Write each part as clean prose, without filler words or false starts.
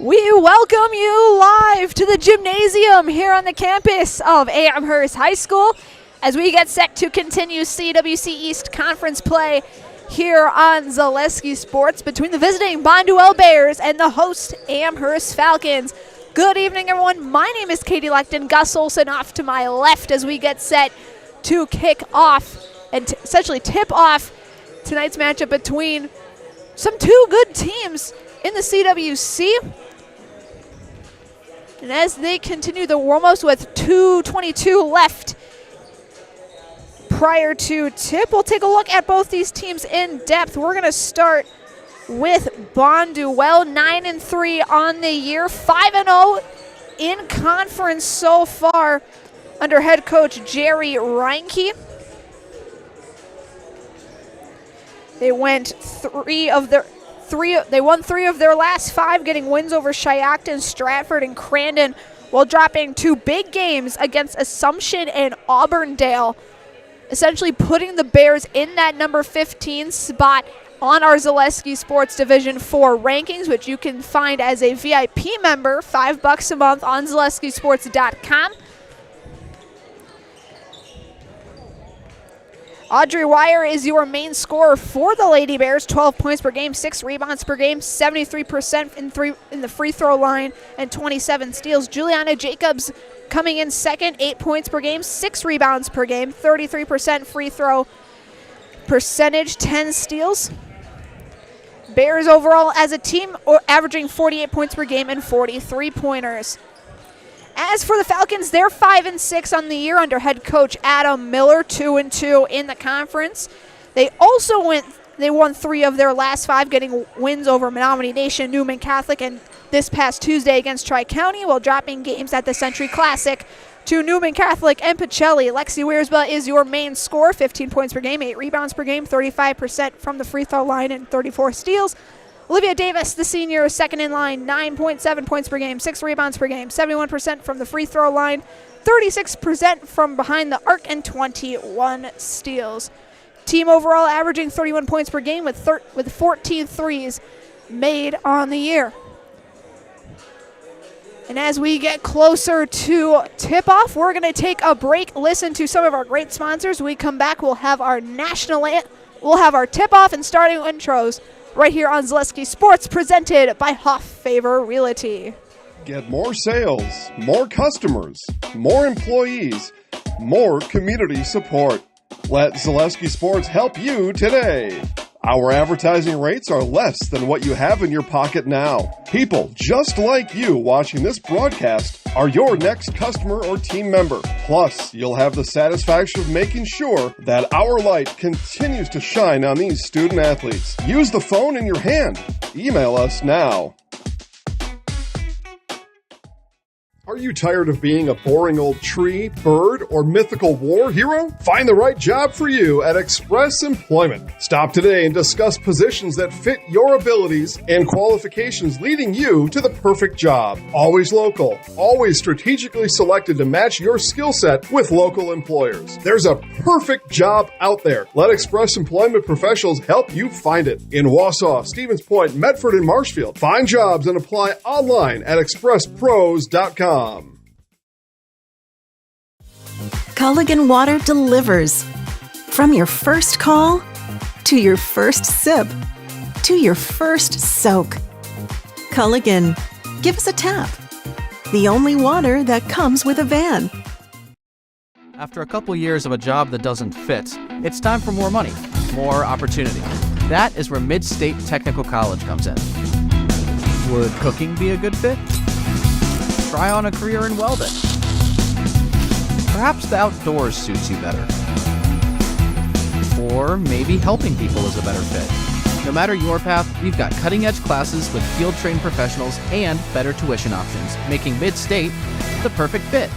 We welcome you live to the gymnasium here on the campus of Amherst High School as we get set to continue CWC East Conference play here on Zaleski Sports between the visiting Bonduel Bears and the host Amherst Falcons. Good evening, everyone. My name is Katie Leckton. Gus Olson off to my left as we get set to kick off and essentially tip off tonight's matchup between some two good teams in the CWC. And as they continue the warm-ups with 2:22 left prior to tip, we'll take a look at both these teams in depth. We're going to start with Bonduel, 9-3 on the year, 5-0 in conference so far under head coach Jerry Reinke. They won three of their last five, getting wins over Shiocton, Stratford, and Crandon, while dropping two big games against Assumption and Auburndale, essentially putting the Bears in that number 15 spot on our Zaleski Sports Division 4 rankings, which you can find as a VIP member, $5 a month on ZaleskiSports.com. Audrey Wire is your main scorer for the Lady Bears, 12 points per game, 6 rebounds per game, 73% in the free throw line, and 27 steals. Juliana Jacobs coming in second, 8 points per game, 6 rebounds per game, 33% free throw percentage, 10 steals. Bears overall as a team averaging 48 points per game and 43 pointers. As for the Falcons, they're 5-6 on the year under head coach Adam Miller, 2-2 in the conference. They won 3 of their last 5, getting wins over Menominee Nation, Newman Catholic, and this past Tuesday against Tri-County, while dropping games at the Century Classic to Newman Catholic and Pacelli. Lexi Wiersba is your main scorer, 15 points per game, 8 rebounds per game, 35% from the free throw line, and 34 steals. Olivia Davis, the senior, is second in line, 9.7 points per game, 6 rebounds per game, 71% from the free throw line, 36% from behind the arc, and 21 steals. Team overall averaging 31 points per game with 14 threes made on the year. And as we get closer to tip-off, we're going to take a break, listen to some of our great sponsors. When we come back, we'll have our tip-off and starting intros right here on Zaleski Sports, presented by Hoff Favor Realty. Get more sales, more customers, more employees, more community support. Let Zaleski Sports help you today. Our advertising rates are less than what you have in your pocket now. People just like you watching this broadcast are your next customer or team member. Plus, you'll have the satisfaction of making sure that our light continues to shine on these student athletes. Use the phone in your hand. Email us now. Are you tired of being a boring old tree, bird, or mythical war hero? Find the right job for you at Express Employment. Stop today and discuss positions that fit your abilities and qualifications, leading you to the perfect job. Always local, always strategically selected to match your skill set with local employers. There's a perfect job out there. Let Express Employment professionals help you find it. In Wausau, Stevens Point, Medford, and Marshfield. Find jobs and apply online at expresspros.com. Culligan Water delivers. From your first call, to your first sip, to your first soak. Culligan, give us a tap. The only water that comes with a van. After a couple years of a job that doesn't fit, it's time for more money, more opportunity. That is where Mid-State Technical College comes in. Would cooking be a good fit? Try on a career in welding. Perhaps the outdoors suits you better. Or maybe helping people is a better fit. No matter your path, we've got cutting-edge classes with field-trained professionals and better tuition options, making Mid-State the perfect fit.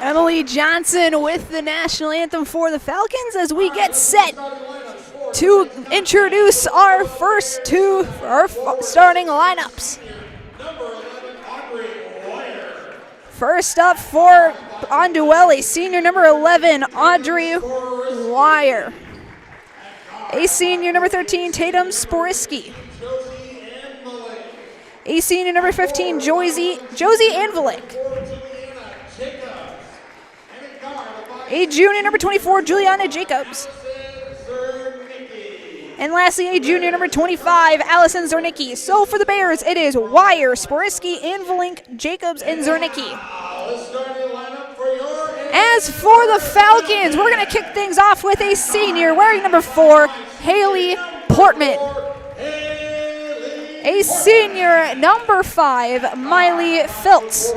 Emily Johnson with the national anthem for the Falcons as we get set to introduce our first two starting lineups. First up for Bonduel, senior number 11, Audrey Wire. A senior number 13, Tatum Sporisky. A senior number 15, Josie Anvilick. A junior number 24, Juliana Jacobs. And lastly, a junior number 25, Allison Zernicki. So for the Bears, it is Wire, Sporisky, Anvilick, Jacobs, and Zernicki. As for the Falcons, we're going to kick things off with a senior wearing number 4, Haley Portman. A senior number 5, Miley Philts.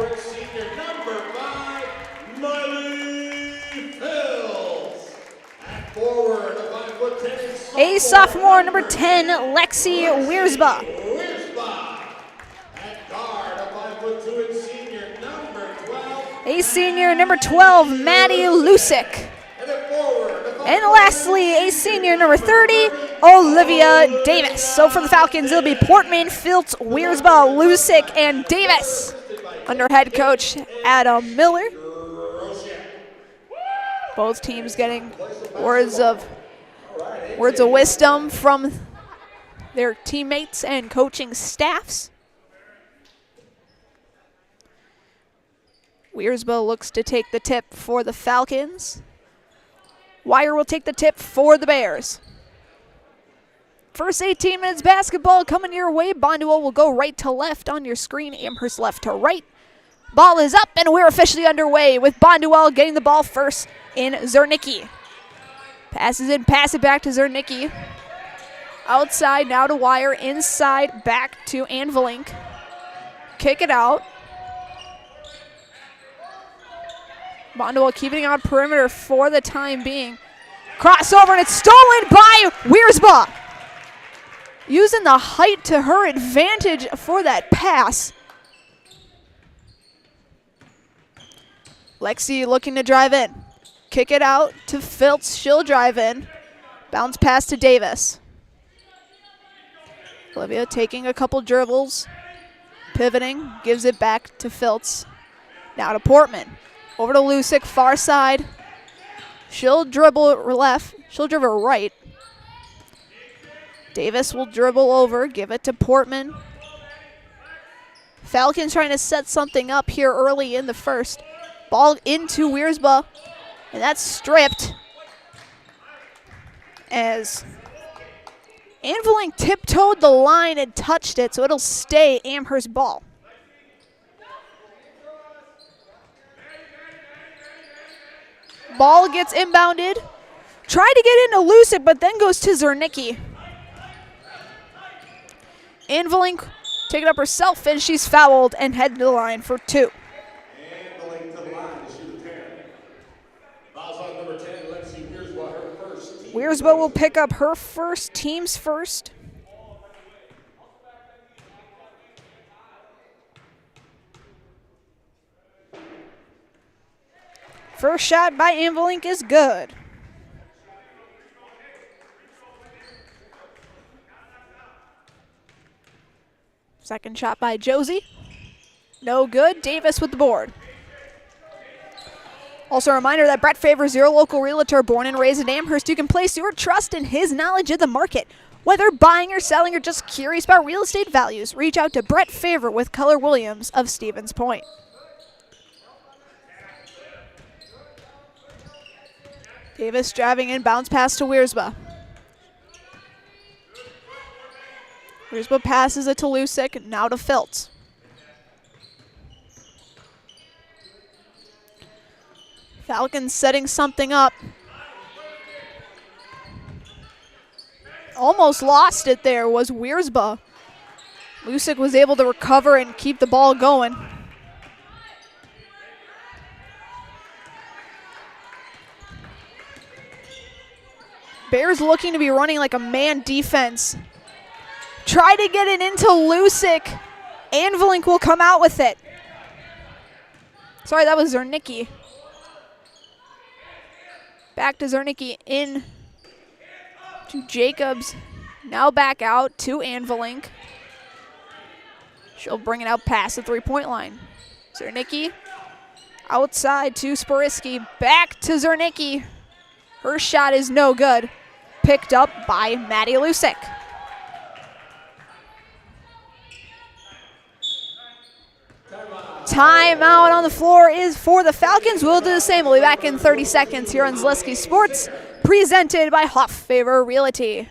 A sophomore number 10, Lexi Wiersba. A senior number 12, Maddie Lusick. And lastly, a senior number 30, Olivia Davis. So for the Falcons, it'll be Portman, Filtz, Wiersba, Lusick, and Davis under head coach Adam Miller. Both teams getting words of wisdom from their teammates and coaching staffs. Wiersba looks to take the tip for the Falcons. Wire will take the tip for the Bears. First 18 minutes basketball coming your way. Bonduel will go right to left on your screen. Amherst left to right. Ball is up and we're officially underway with Bonduel getting the ball first in Zernicki. Passes in, pass it back to Zernicki. Outside now to Wire, inside back to Anvilick. Kick it out. Bonduel keeping on perimeter for the time being. Crossover and it's stolen by Wiersba. Using the height to her advantage for that pass. Lexi looking to drive in. Kick it out to Filtz. She'll drive in. Bounce pass to Davis. Olivia taking a couple dribbles. Pivoting. Gives it back to Filtz. Now to Portman. Over to Lusick, far side. She'll dribble left. She'll dribble right. Davis will dribble over. Give it to Portman. Falcons trying to set something up here early in the first. Ball into Wiersba. And that's stripped as Anvilick tiptoed the line and touched it, so it'll stay Amherst ball. Ball gets inbounded. Tried to get into Lusick, but then goes to Zernicki. Anvilick take it up herself, and she's fouled and head to the line for 2. Wiersba will pick up her first, team's first. First shot by Anvilick is good. Second shot by Josie. No good. Davis with the board. Also a reminder that Brett Favors, your local realtor, born and raised in Amherst. You can place your trust in his knowledge of the market. Whether buying or selling or just curious about real estate values, reach out to Brett Favor with Keller Williams of Stevens Point. Davis driving in, bounce pass to Wiersba. Wiersba passes it to Lusick, now to Filtz. Falcons setting something up. Almost lost it there was Wiersba. Lusick was able to recover and keep the ball going. Bears looking to be running like a man defense. Try to get it into Lusick. Anvilick will come out with it. Sorry, that was Zernicki. Back to Zernicki, in to Jacobs. Now back out to Anvilink. She'll bring it out past the three-point line. Zernicki outside to Sporiski. Back to Zernicki. Her shot is no good. Picked up by Maddie Lusick. Timeout on the floor is for the Falcons. We'll do the same. We'll be back in 30 seconds here on Zaleski Sports, presented by Huff Favor Realty.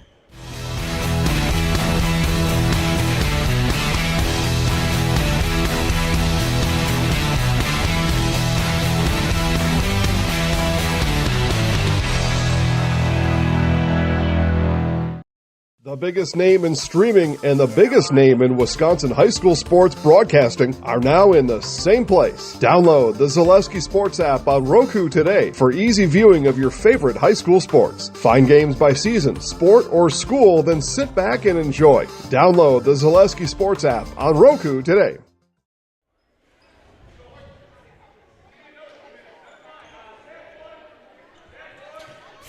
The biggest name in streaming and the biggest name in Wisconsin high school sports broadcasting are now in the same place. Download the Zaleski Sports app on Roku today for easy viewing of your favorite high school sports. Find games by season, sport, or school, then sit back and enjoy. Download the Zaleski Sports app on Roku today.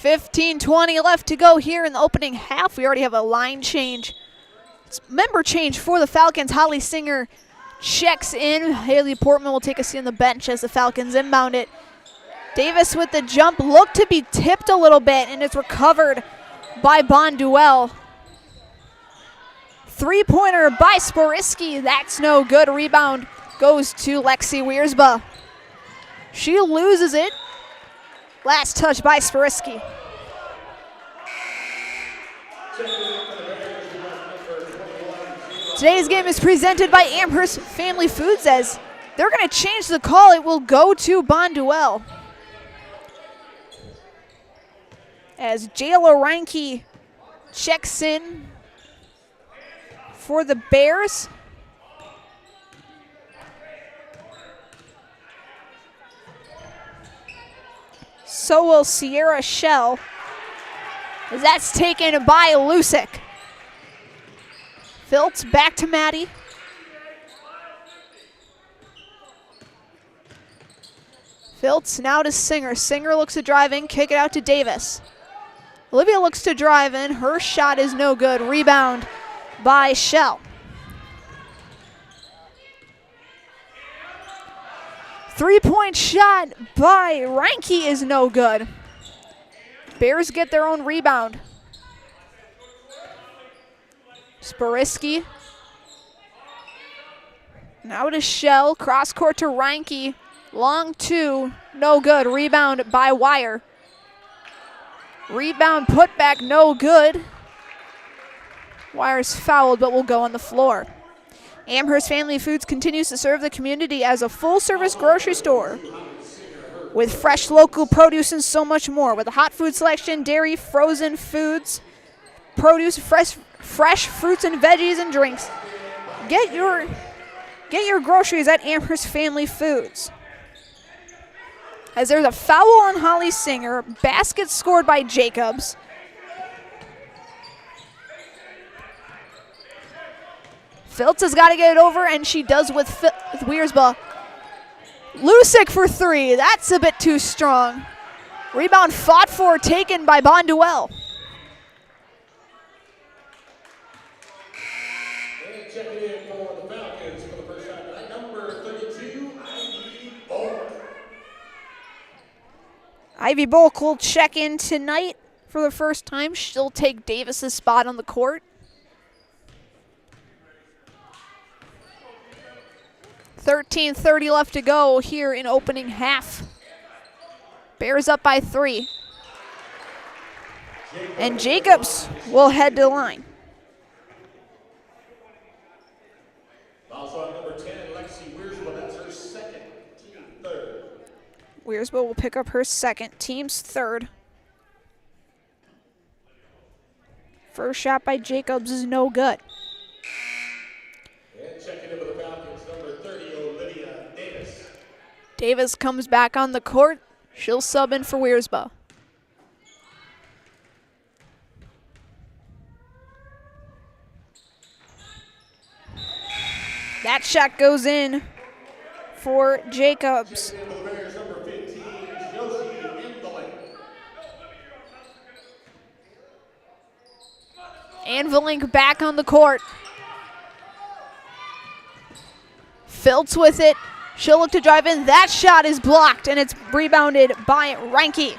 15-20 left to go here in the opening half. We already have a line change. It's member change for the Falcons. Holly Singer checks in. Haley Portman will take a seat on the bench as the Falcons inbound it. Davis with the jump looked to be tipped a little bit, and it's recovered by Bonduel. Three-pointer by Sporiski. That's no good. Rebound goes to Lexi Wiersba. She loses it. Last touch by Sporiski. Today's game is presented by Amherst Family Foods, as they're going to change the call. It will go to Bonduel, as Jayla Reinke checks in for the Bears. So will Sierra Shell, as that's taken by Lusick. Filtz back to Maddie. Filtz now to Singer. Singer looks to drive in, kick it out to Davis. Olivia looks to drive in. Her shot is no good. Rebound by Shell. Three-point shot by Reinke is no good. Bears get their own rebound. Sporiski. Now to Shell. Cross court to Reinke. Long two. No good. Rebound by Wire. Rebound put back. No good. Wire's fouled, but will go on the floor. Amherst Family Foods continues to serve the community as a full-service grocery store with fresh local produce and so much more. With a hot food selection, dairy, frozen foods, produce, fresh fruits and veggies and drinks. Get your groceries at Amherst Family Foods. As there's a foul on Holly Singer, basket scored by Jacobs. Filtz has got to get it over, and she does with Wiersba. Lusick for three. That's a bit too strong. Rebound fought for, taken by Bonduel. And checking in for the Falcons for the first time tonight, number 32, Ivy Bulk. Ivy Bulk will check in tonight for the first time. She'll take Davis's spot on the court. 13:30 left to go here in opening half. Bears up by 3. And Jacobs will head to the line. Also on number 10, Lexi Wiersma, that's her second, team third. Wiersba will pick up her second, team's third. First shot by Jacobs is no good. And checking in with the Falcons, number 30, Olivia Davis. Davis comes back on the court. She'll sub in for Wiersba. That shot goes in for Jacobs. Checking in with the Bears, number 15, Josie Invalin. Anvilink back on the court. Filtz with it. She'll look to drive in. That shot is blocked, and it's rebounded by Reinke.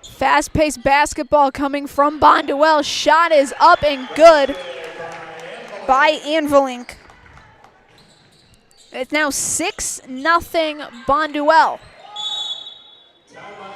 Fast-paced basketball coming from Bonduel. Shot is up and good by Anvilink. It's now 6-0 Bonduel.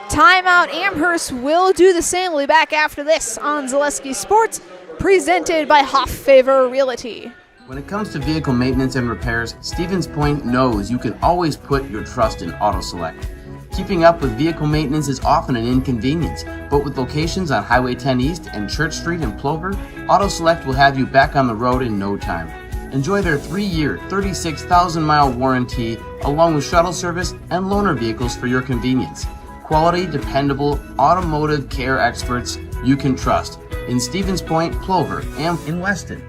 Timeout. Amherst will do the same. We'll be back after this on Zaleski Sports, presented by Hoff Favor Realty. When it comes to vehicle maintenance and repairs, Stevens Point knows you can always put your trust in Auto Select. Keeping up with vehicle maintenance is often an inconvenience, but with locations on Highway 10 East and Church Street in Plover, Auto Select will have you back on the road in no time. Enjoy their 3-year, 36,000-mile warranty, along with shuttle service and loaner vehicles for your convenience. Quality, dependable, automotive care experts you can trust in Stevens Point, Plover, and in Weston.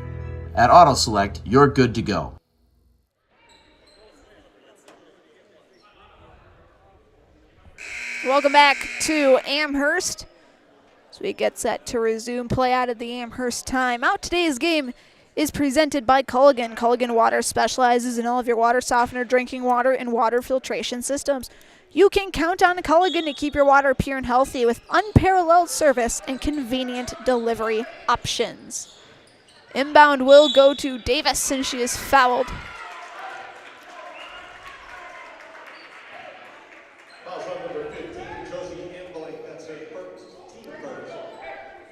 At Auto Select, you're good to go. Welcome back to Amherst. As we get set to resume play out of the Amherst timeout. Today's game is presented by Culligan. Culligan Water specializes in all of your water softener, drinking water, and water filtration systems. You can count on Culligan to keep your water pure and healthy with unparalleled service and convenient delivery options. Inbound will go to Davis, and she is fouled.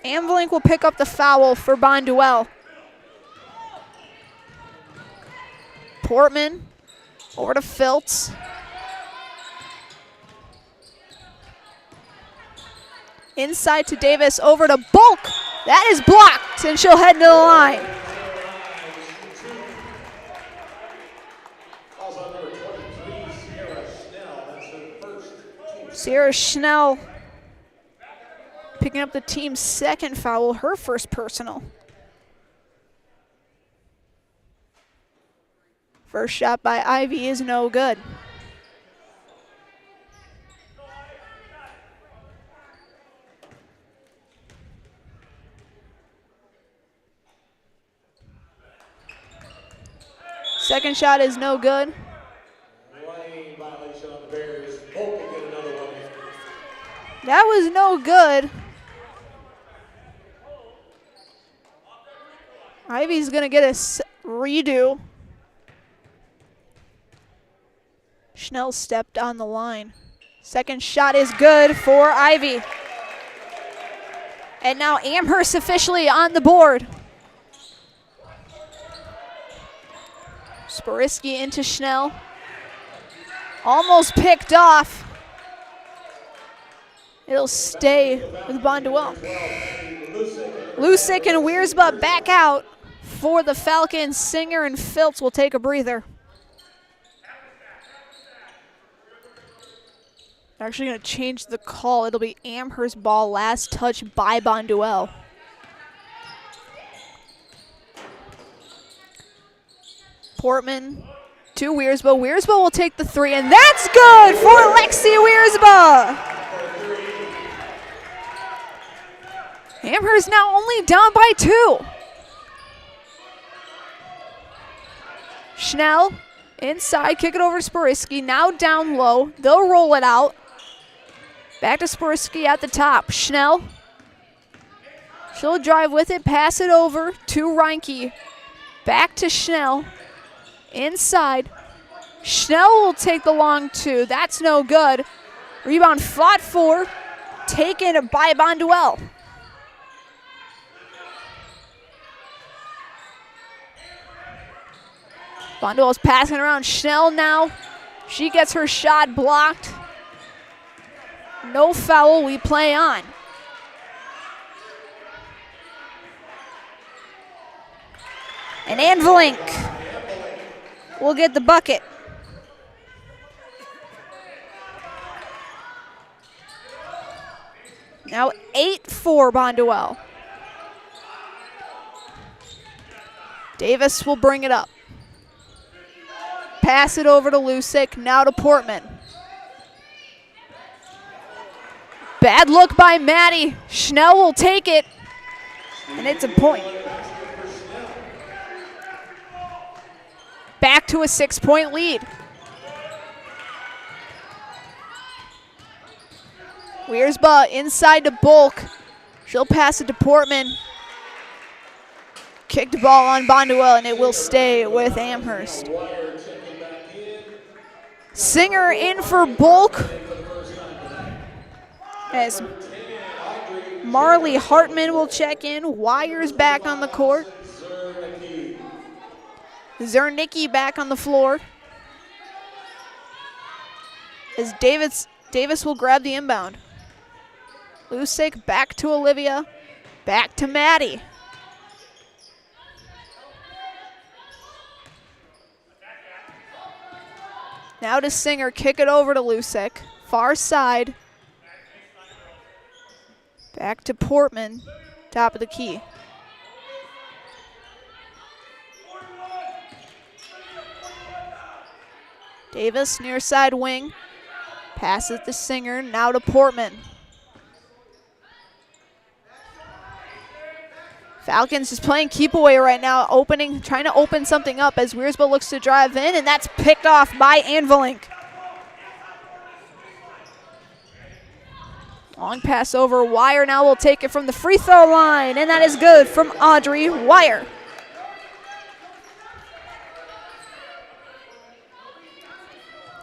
Anvilink will pick up the foul for Bonduel. Portman over to Filtz. Inside to Davis, over to Bulk. That is blocked, and she'll head to the line. Sierra Schnell picking up the team's second foul, her first personal. First shot by Ivy is no good. Second shot is no good. Lane violation on the Bears. Hope to get another one. That was no good. Ivy's going to get a redo. Schnell stepped on the line. Second shot is good for Ivy. And now Amherst officially on the board. Sporiski into Schnell. Almost picked off. It'll stay with Bonduel. Lusick and Wiersba back out for the Falcons. Singer and Filtz will take a breather. They're actually going to change the call. It'll be Amherst ball, last touch by Bonduel. Portman to Wiersba. Wiersba will take the three, and that's good for Lexi Wiersba. Amherst now only down by 2. Schnell inside, kick it over to Sporiski. Now down low. They'll roll it out. Back to Sporiski at the top. Schnell. She'll drive with it, pass it over to Reinke. Back to Schnell. Inside. Schnell will take the long 2. That's no good. Rebound fought for. Taken by Bonduel. Bonduel's passing around. Schnell now. She gets her shot blocked. No foul. We play on. And Anvilink will get the bucket. Now 8 for Bonduel. Davis will bring it up. Pass it over to Lusick, now to Portman. Bad look by Maddie. Schnell will take it, and it's a point. Back to a 6-point lead. Wiersba inside to Bulk. She'll pass it to Portman. Kicked ball on Bonduel, and it will stay with Amherst. Singer in for Bulk, as Marley Hartman will check in. Wires back on the court. Zernicki back on the floor. As Davis will grab the inbound. Lusick back to Olivia. Back to Maddie. Now to Singer, kick it over to Lusick. Far side. Back to Portman, top of the key. Davis, near side wing. Passes to Singer, now to Portman. Falcons just playing keep away right now, trying to open something up as Wiersba looks to drive in, and that's picked off by Anvilink. Long pass over. Wire now will take it from the free throw line, and that is good from Audrey Wire.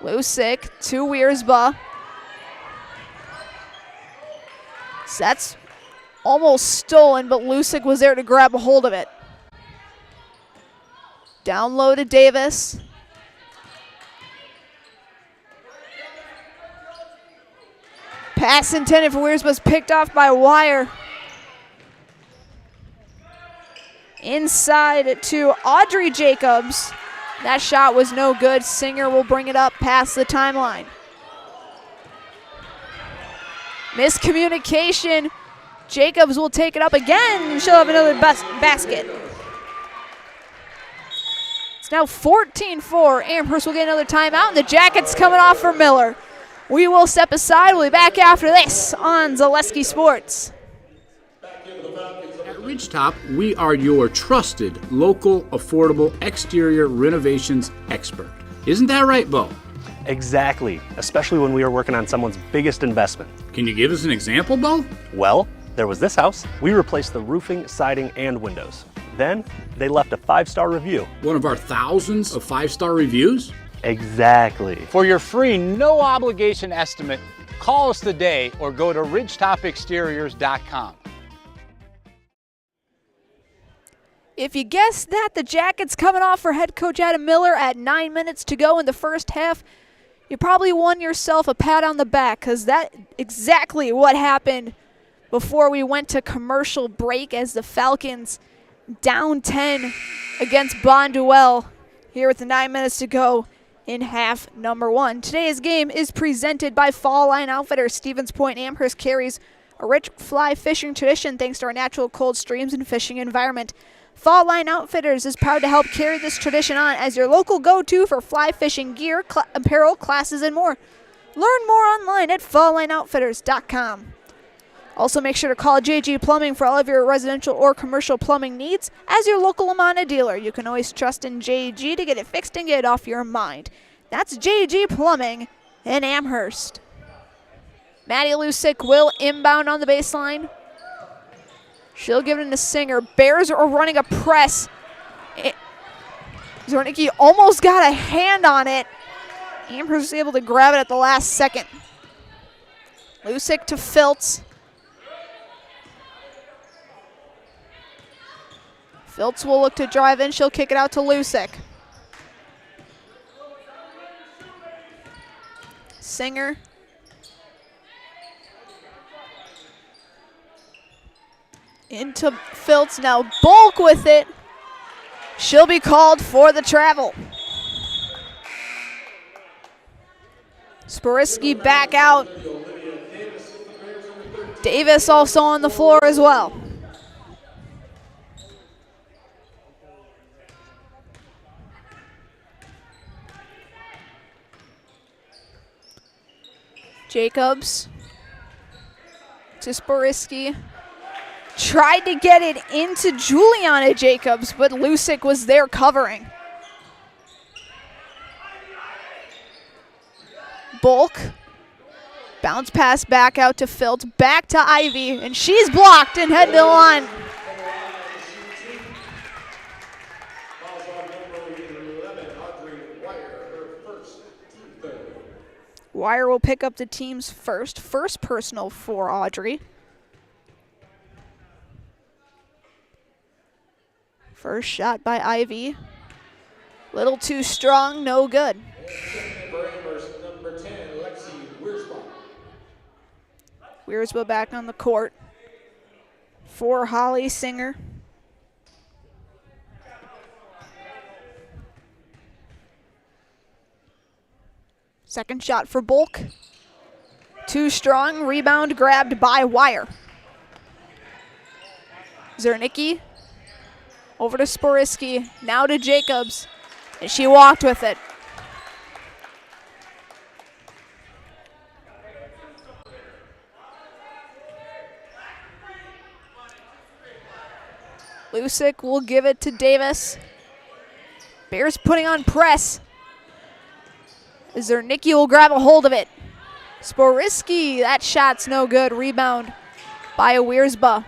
Lusick to Wiersba. So that's almost stolen, but Lusick was there to grab a hold of it. Down low to Davis. Pass intended for Wiersba was picked off by Wire. Inside to Audrey Jacobs. That shot was no good. Singer will bring it up past the timeline. Miscommunication. Jacobs will take it up again. She'll have another basket. It's now 14-4. Amherst will get another timeout, and the Jackets coming off for Miller. We will step aside. We'll be back after this on Zaleski Sports. At Ridgetop, we are your trusted, local, affordable exterior renovations expert. Isn't that right, Bo? Exactly, especially when we are working on someone's biggest investment. Can you give us an example, Bo? Well, there was this house. We replaced the roofing, siding, and windows. Then they left a 5-star review. One of our thousands of 5-star reviews? Exactly. For your free, no obligation estimate, call us today or go to ridgetopexteriors.com. If you guessed that, the Jackets coming off for head coach Adam Miller at 9 minutes to go in the first half, you probably won yourself a pat on the back, because that's exactly what happened before we went to commercial break, as the Falcons down 10 against Bonduel here with the 9 minutes to go in half number 1. Today's game is presented by Fall Line Outfitters. Stevens Point, Amherst carries a rich fly fishing tradition thanks to our natural cold streams and fishing environment. Fall Line Outfitters is proud to help carry this tradition on as your local go-to for fly fishing gear, apparel, classes, and more. Learn more online at falllineoutfitters.com. Also, make sure to call JG Plumbing for all of your residential or commercial plumbing needs. As your local Amana dealer, you can always trust in JG to get it fixed and get it off your mind. That's JG Plumbing in Amherst. Maddie Lusick will inbound on the baseline. She'll give it to Singer. Bears are running a press. Zornicki almost got a hand on it. Amherst was able to grab it at the last second. Lusick to Filtz. Filtz will look to drive in. She'll kick it out to Lusick. Singer. Into Filtz now. Bulk with it. She'll be called for the travel. Sporiski back out. Davis also on the floor as well. Jacobs. to Sporiski. Tried to get it into Juliana Jacobs, but Lusick was there covering. Bulk. Bounce pass back out to Filt, back to Ivy, and she's blocked and head to the line. Wire will pick up the team's first personal for Audrey. First shot by Ivy. Little too strong, no good. Wiersma back on the court for Holly Singer. Second shot for Bulk. Too strong, rebound grabbed by Wire. Zernicki over to Sporiski, now to Jacobs, and she walked with it. Lusick will give it to Davis. Bears putting on press. Zernicki will grab a hold of it. Sporiski, that shot's no good. Rebound by Wiersma.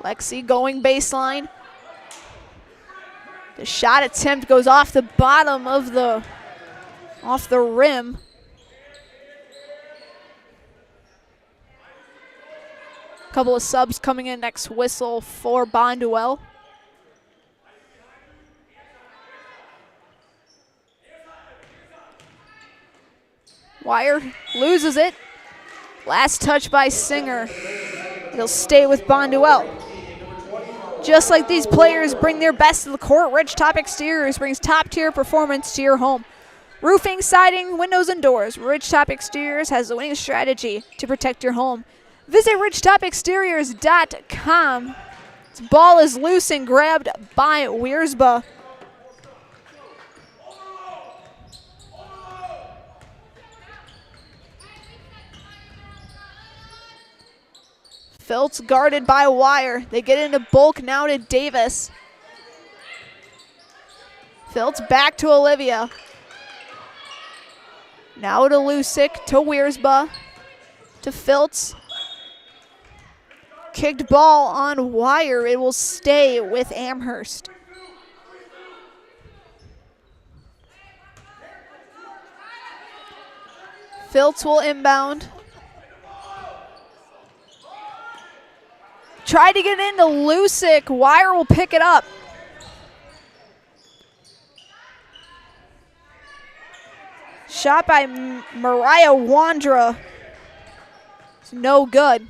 Lexi going baseline. The shot attempt goes off the bottom of off the rim. Couple of subs coming in next whistle for Bonduel. Wire loses it. Last touch by Singer. It'll stay with Bonduel. Just like these players bring their best to the court, Ridgetop Exteriors brings top-tier performance to your home. Roofing, siding, windows, and doors. Ridgetop Exteriors has the winning strategy to protect your home. Visit ridgetopexteriors.com. This ball is loose and grabbed by Wiersma. Filt's guarded by Wire. They get into Bulk now to Davis. Filt's back to Olivia. Now to Lusick, to Wiersma, to Filtz. Kicked ball on Wire. It will stay with Amherst. Filtz will inbound. Tried to get into Lusick. Wire will pick it up. Shot by Mariah Wandra. It's no good.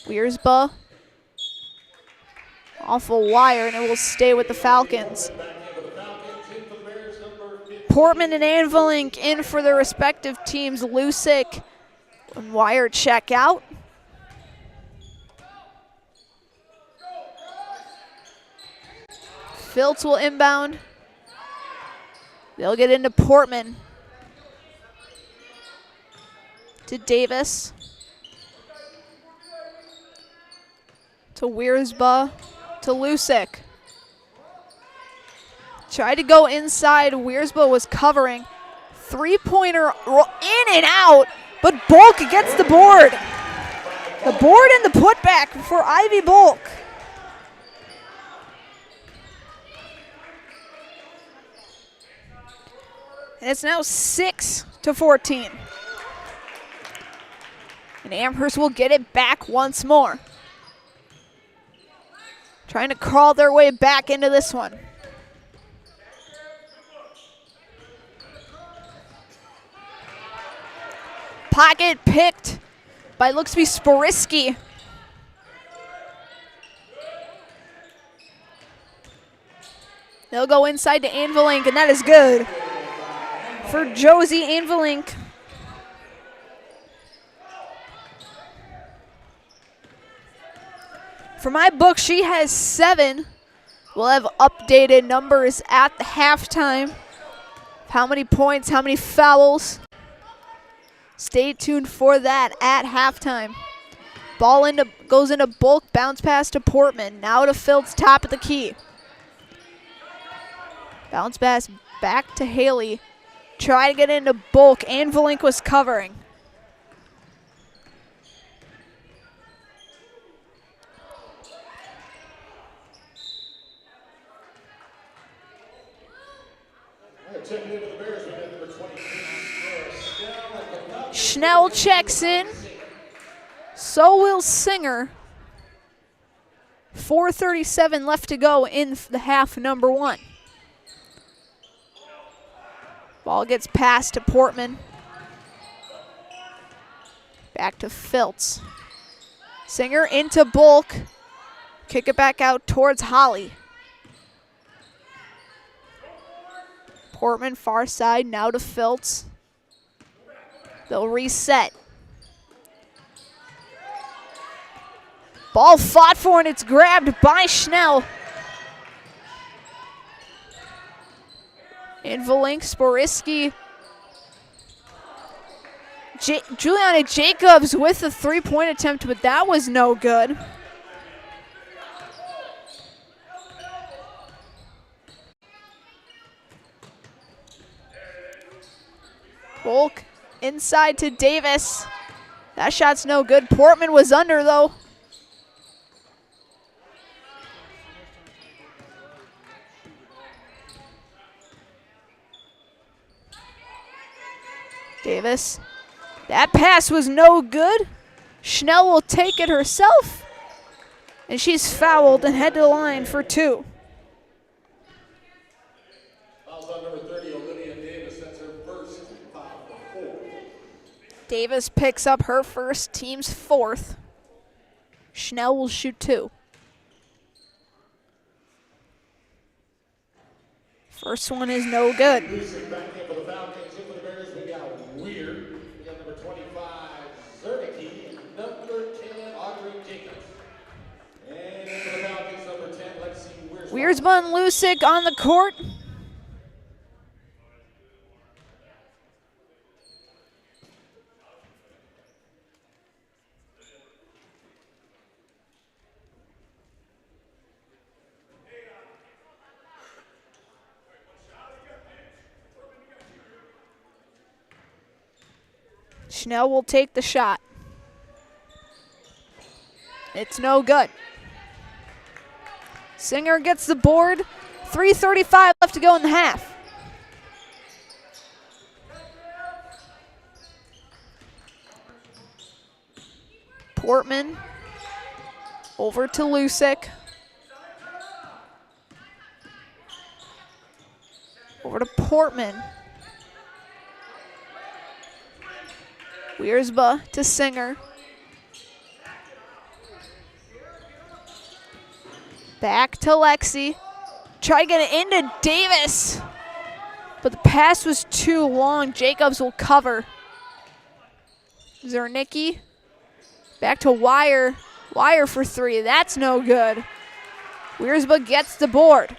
Wiersma off a wire, and it will stay with the Falcons. Portman and Anvilink in for their respective teams. Lusick and Wire check out. Filtz will inbound. They'll get into Portman. To Davis. To Wiersma. To Lusick. Tried to go inside. Wiersma was covering. Three-pointer in and out, but Bulk gets the board. The board and the putback for Ivy Bulk. And it's now 6-14. And Amherst will get it back once more. Trying to crawl their way back into this one. Pocket picked by looks to be Sporiski. They'll go inside to Anvilink, and that is good for Josie Anvilink. For my book, she has 7. We'll have updated numbers at the halftime. How many points, how many fouls. Stay tuned for that at halftime. Ball goes into Bulk, bounce pass to Portman. Now to Filtz, top of the key. Bounce pass back to Haley. Try to get into Bulk, and Valinquist covering. Schnell checks in. So will Singer. 4:37 left to go in the half, number 1. Ball gets passed to Portman. Back to Filtz. Singer into Bulk. Kick it back out towards Holly. Portman far side, now to Filtz. They'll reset. Ball fought for and it's grabbed by Schnell. And Valink, Sporiski. Juliana Jacobs with a 3-point attempt, but that was no good. Bulk inside to Davis. That shot's no good. Portman was under though. Davis. That pass was no good. Schnell will take it herself. And she's fouled and head to the line for 2. Davis picks up her first, team's 4th. Schnell will shoot 2. First one is no good. Wiersma and Lusick on the court. Schnell will take the shot. It's no good. Singer gets the board. 3:35 left to go in the half. Portman over to Lusick. Over to Portman. Wiersma to Singer. Back to Lexi. Try to get it into Davis. But the pass was too long. Jacobs will cover. Zernicki. Back to Wire. Wire for 3. That's no good. Wiersma gets the board.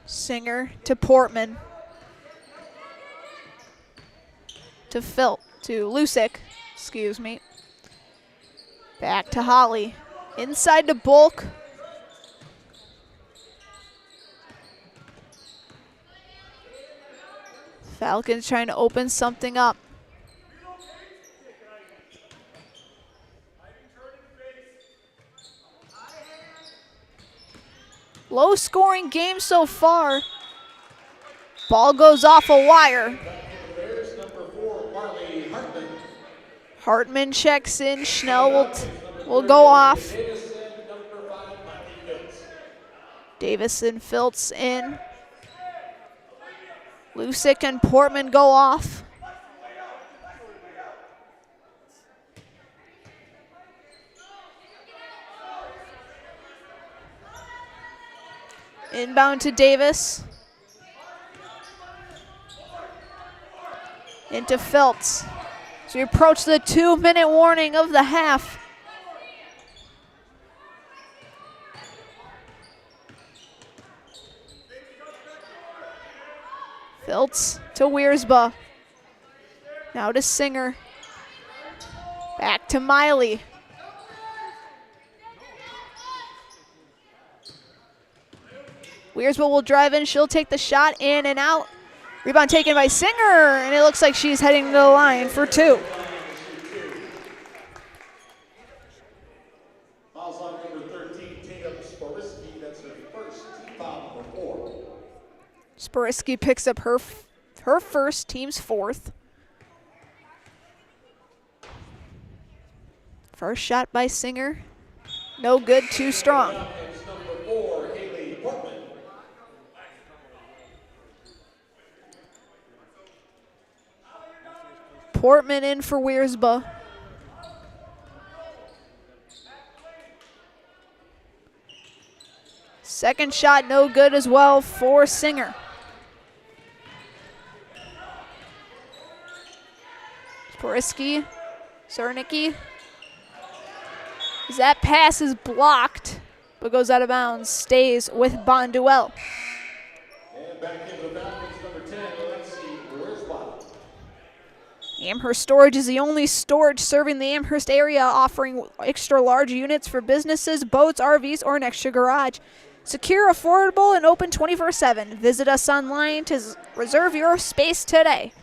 Singer to Portman. To Lusick, excuse me. Back to Holly. Inside to Bulk. Falcons trying to open something up. Low scoring game so far. Ball goes off a wire. Hartman checks in. Schnell will go off. Davison Filtz in. Lusick and Portman go off. Inbound to Davis. into Phelps. So we approach the 2-minute warning of the half. Phelps to Wiersba. Now to Singer. Back to Miley. Wiersba will drive in. She'll take the shot in and out. Rebound taken by Singer, and it looks like she's heading to the line for 2. Fouls on number 13, Tatum Sporisky. That's her first team foul for 4. Sporisky picks up her first, team's 4th. First shot by Singer. No good, too strong. It's number 4, Haley Portman. Portman in for Wiersba. Second shot, no good as well for Singer. Sporisky, Cernicki. That pass is blocked, but goes out of bounds. Stays with Bonduel. And back into the Falcons, number 10, Alexi Wiersba. Amherst Storage is the only storage serving the Amherst area, offering extra large units for businesses, boats, RVs, or an extra garage. Secure, affordable, and open 24/7. Visit us online to reserve your space today.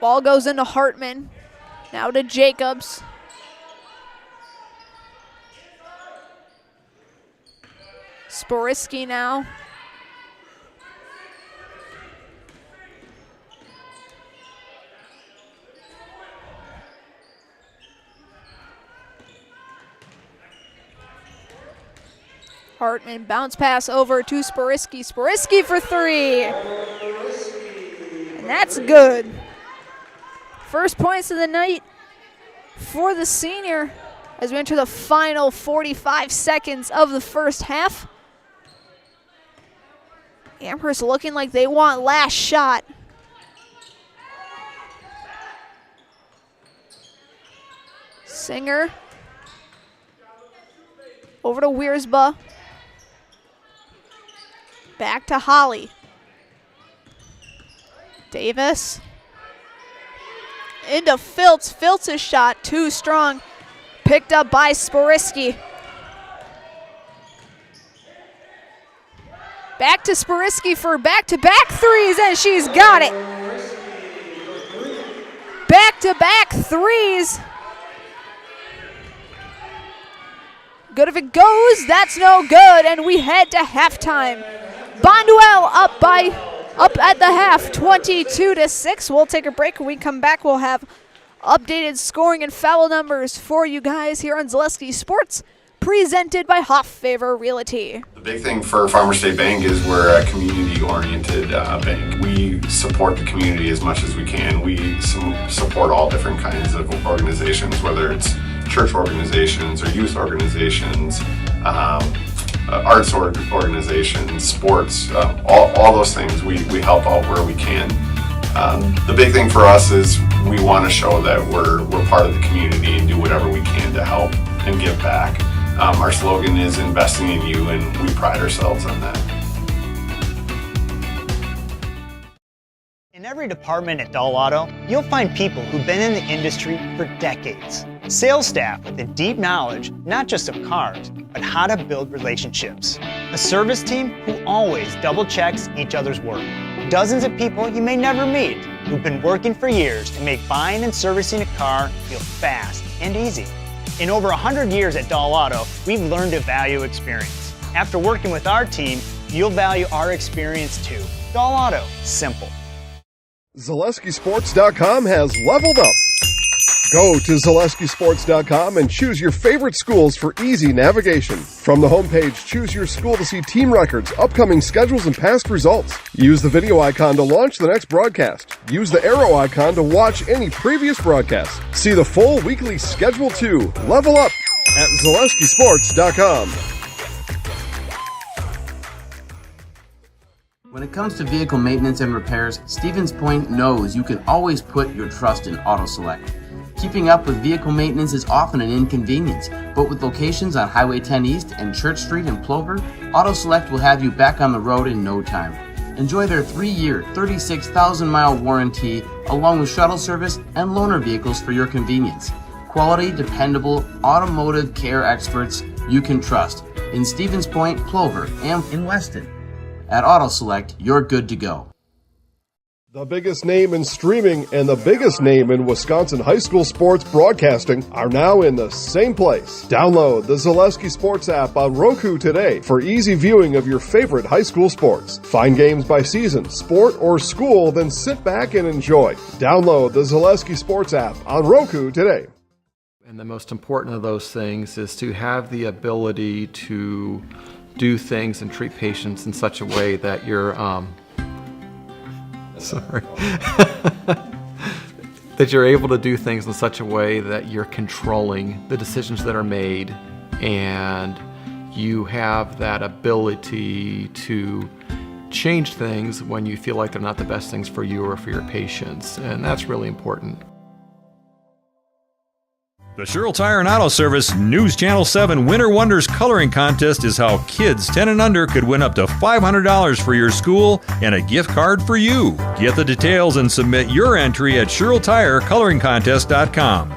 Ball goes into Hartman. Now to Jacobs. Sporisky now. Hartman bounce pass over to Sporisky. Sporisky for 3. And that's good. First points of the night for the senior as we enter the final 45 seconds of the first half. Amherst looking like they want last shot. Singer over to Wiersba. Back to Holly. Davis. Into Filtz. Filtz's shot too strong. Picked up by Sporisky. Back to Sporisky for back-to-back threes, and she's got it. Back-to-back threes. Good if it goes. That's no good, and we head to halftime. Bonduel up at the half, 22-6. We'll take a break. When we come back, we'll have updated scoring and foul numbers for you guys here on Zaleski Sports, presented by Hoff Favor Realty. The big thing for Farmers State Bank is we're a community-oriented bank. We support the community as much as we can. We support all different kinds of organizations, whether it's church organizations or youth organizations, arts organizations, sports, all those things. We help out where we can. The big thing for us is we want to show that we're part of the community and do whatever we can to help and give back. Our slogan is investing in you, and we pride ourselves on that. In every department at Dahl Auto, you'll find people who've been in the industry for decades. Sales staff with a deep knowledge, not just of cars, but how to build relationships. A service team who always double checks each other's work. Dozens of people you may never meet who've been working for years to make buying and servicing a car feel fast and easy. In over 100 years at Dahl Auto, we've learned to value experience. After working with our team, you'll value our experience too. Dahl Auto, simple. ZaleskiSports.com has leveled up. Go to ZaleskiSports.com and choose your favorite schools for easy navigation. From the homepage, choose your school to see team records, upcoming schedules, and past results. Use the video icon to launch the next broadcast. Use the arrow icon to watch any previous broadcast. See the full weekly schedule too. Level up at ZaleskiSports.com. When it comes to vehicle maintenance and repairs, Stevens Point knows you can always put your trust in AutoSelect. Keeping up with vehicle maintenance is often an inconvenience, but with locations on Highway 10 East and Church Street in Plover, AutoSelect will have you back on the road in no time. Enjoy their 3-year, 36,000-mile warranty, along with shuttle service and loaner vehicles for your convenience. Quality, dependable, automotive care experts you can trust in Stevens Point, Plover, and in Weston. At AutoSelect, you're good to go. The biggest name in streaming and the biggest name in Wisconsin high school sports broadcasting are now in the same place. Download the Zaleski Sports app on Roku today for easy viewing of your favorite high school sports. Find games by season, sport, or school, then sit back and enjoy. Download the Zaleski Sports app on Roku today. And the most important of those things is to have the ability to do things and treat patients in such a way that you're that you're able to do things in such a way that you're controlling the decisions that are made, and you have that ability to change things when you feel like they're not the best things for you or for your patients, and that's really important. The Sherrill Tire and Auto Service News Channel 7 Winter Wonders Coloring Contest is how kids 10 and under could win up to $500 for your school and a gift card for you. Get the details and submit your entry at SherrillTireColoringContest.com.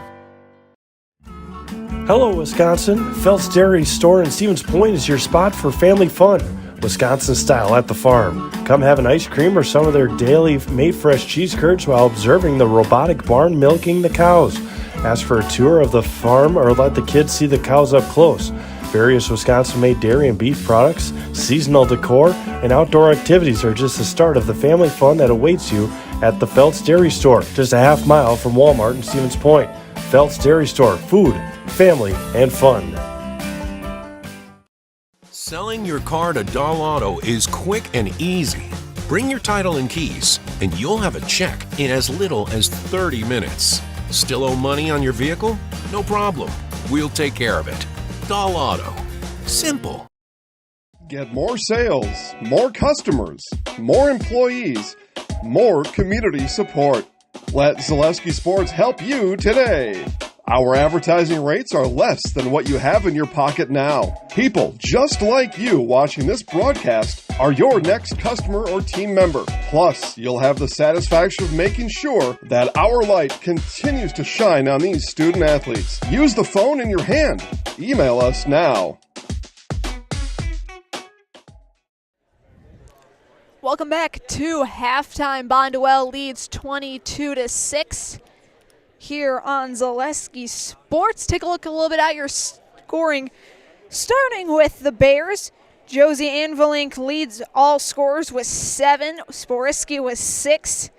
Hello, Wisconsin. Phelps Dairy Store in Stevens Point is your spot for family fun. Wisconsin style at the farm. Come have an ice cream or some of their daily made fresh cheese curds while observing the robotic barn milking the cows. Ask for a tour of the farm or let the kids see the cows up close. Various Wisconsin-made dairy and beef products, seasonal decor, and outdoor activities are just the start of the family fun that awaits you at the Phelps Dairy Store, just a half mile from Walmart in Stevens Point. Phelps Dairy Store, food, family, and fun. Selling your car to Dahl Auto is quick and easy. Bring your title and keys, and you'll have a check in as little as 30 minutes. Still owe money on your vehicle? No problem. We'll take care of it. Dahl Auto. Simple. Get more sales, more customers, more employees, more community support. Let Zaleski Sports help you today. Our advertising rates are less than what you have in your pocket now. People just like you watching this broadcast are your next customer or team member. Plus, you'll have the satisfaction of making sure that our light continues to shine on these student athletes. Use the phone in your hand. Email us now. Welcome back to halftime. Bonduel leads 22-6. Here on Zaleski Sports. Take a look a little bit at your scoring. Starting with the Bears, Josie Anvilink leads all scorers with 7. Sporisky with 6.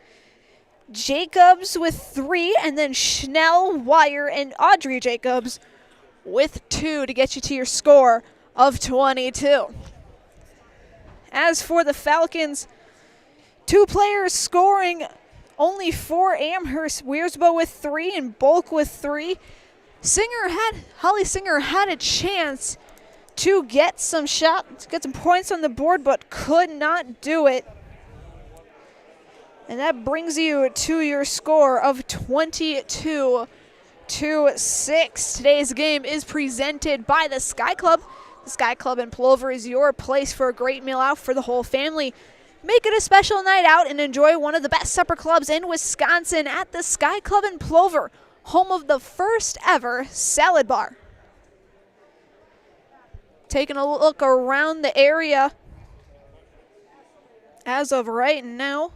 Jacobs with 3. And then Schnell, Wire, and Audrey Jacobs with 2 to get you to your score of 22. As for the Falcons, 2 players scoring only for Amherst. Wiersbo with 3 and Bulk with 3. Holly Singer had a chance to get some shots, get some points on the board, but could not do it. And that brings you to your score of 22-6. Today's game is presented by the Sky Club. The Sky Club in Plover is your place for a great meal out for the whole family. Make it a special night out and enjoy one of the best supper clubs in Wisconsin at the Sky Club in Plover, home of the first ever salad bar. Taking a look around the area as of right now.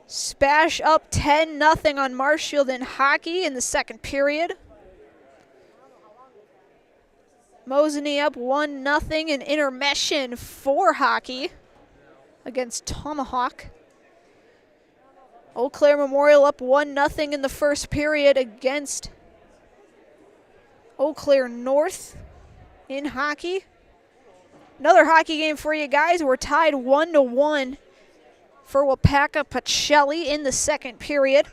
Spash up 10-0 on Marshfield in hockey in the second period. Mosinee up 1-0 in intermission for hockey against Tomahawk. Eau Claire Memorial up 1-0 in the first period against Eau Claire North in hockey. Another hockey game for you guys. We're tied 1-1 for Wapaka Pacelli in the second period.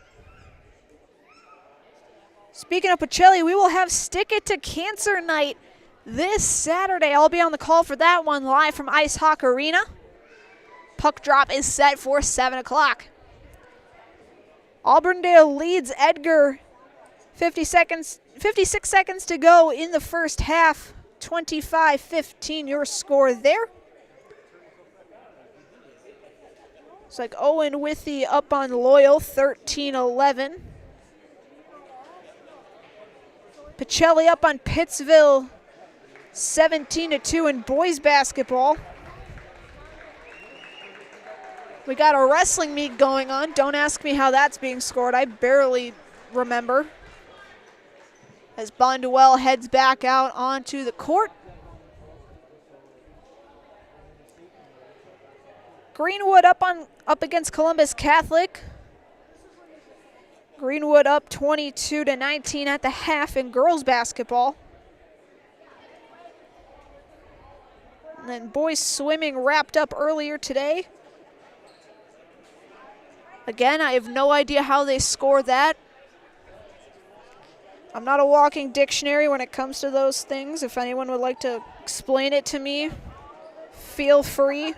Speaking of Pacelli, we will have Stick It to Cancer Night this Saturday. I'll be on the call for that one live from Ice Hawk Arena. Puck drop is set for 7 o'clock. Auburndale leads Edgar. 56 seconds to go in the first half. 25-15 your score there. It's like Owen Withy up on Loyal, 13-11. Pacelli up on Pittsville, 17-2 in boys basketball. We got a wrestling meet going on. Don't ask me how that's being scored. I barely remember. As Bonduel heads back out onto the court. Greenwood up against Columbus Catholic. Greenwood up 22-19 at the half in girls basketball. And then boys swimming wrapped up earlier today. Again, I have no idea how they score that. I'm not a walking dictionary when it comes to those things. If anyone would like to explain it to me, feel free.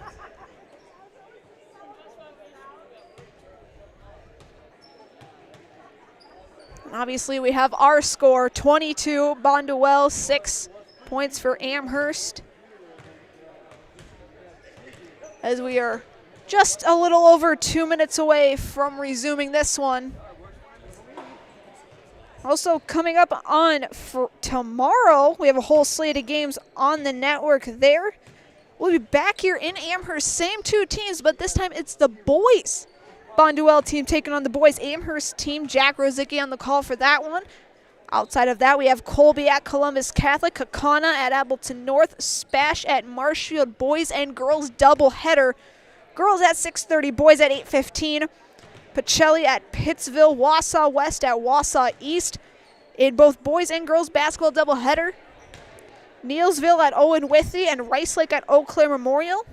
And obviously, we have our score, 22, Bonduel, 6 points for Amherst. As we are just a little over 2 minutes away from resuming this one. Also coming up on for tomorrow, we have a whole slate of games on the network there. We'll be back here in Amherst, same two teams, but this time it's the boys. Bonduel team taking on the boys Amherst team. Jack Rosicki on the call for that one. Outside of that, we have Colby at Columbus Catholic, Kakana at Appleton North, Spash at Marshfield, boys and girls doubleheader. Girls at 6:30, boys at 8:15. Pacelli at Pittsville, Wausau West at Wausau East. In both boys and girls basketball doubleheader. Neilsville at Owen Withy and Rice Lake at Eau Claire Memorial.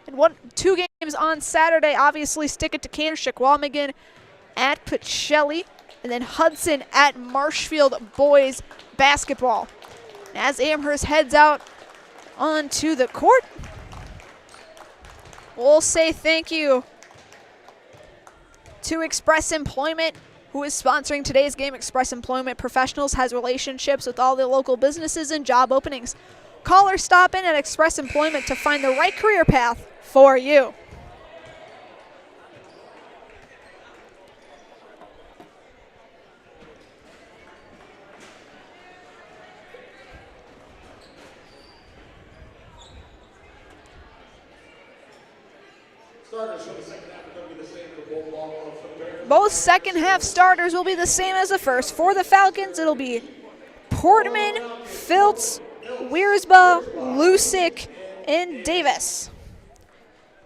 And 2 games on Saturday, obviously stick it to Cantor, Chequamegon at Pacelli. And then Hudson at Marshfield boys basketball. And as Amherst heads out onto the court, we'll say thank you to Express Employment, who is sponsoring today's game. Express Employment Professionals has relationships with all the local businesses and job openings. Call or stop in at Express Employment to find the right career path for you. Starters for the second half are going to be the same for both ball for the Bears. Both second half starters will be the same as the first. For the Falcons, it'll be Portman, Filtz, Wiersba, Lusick, and Davis.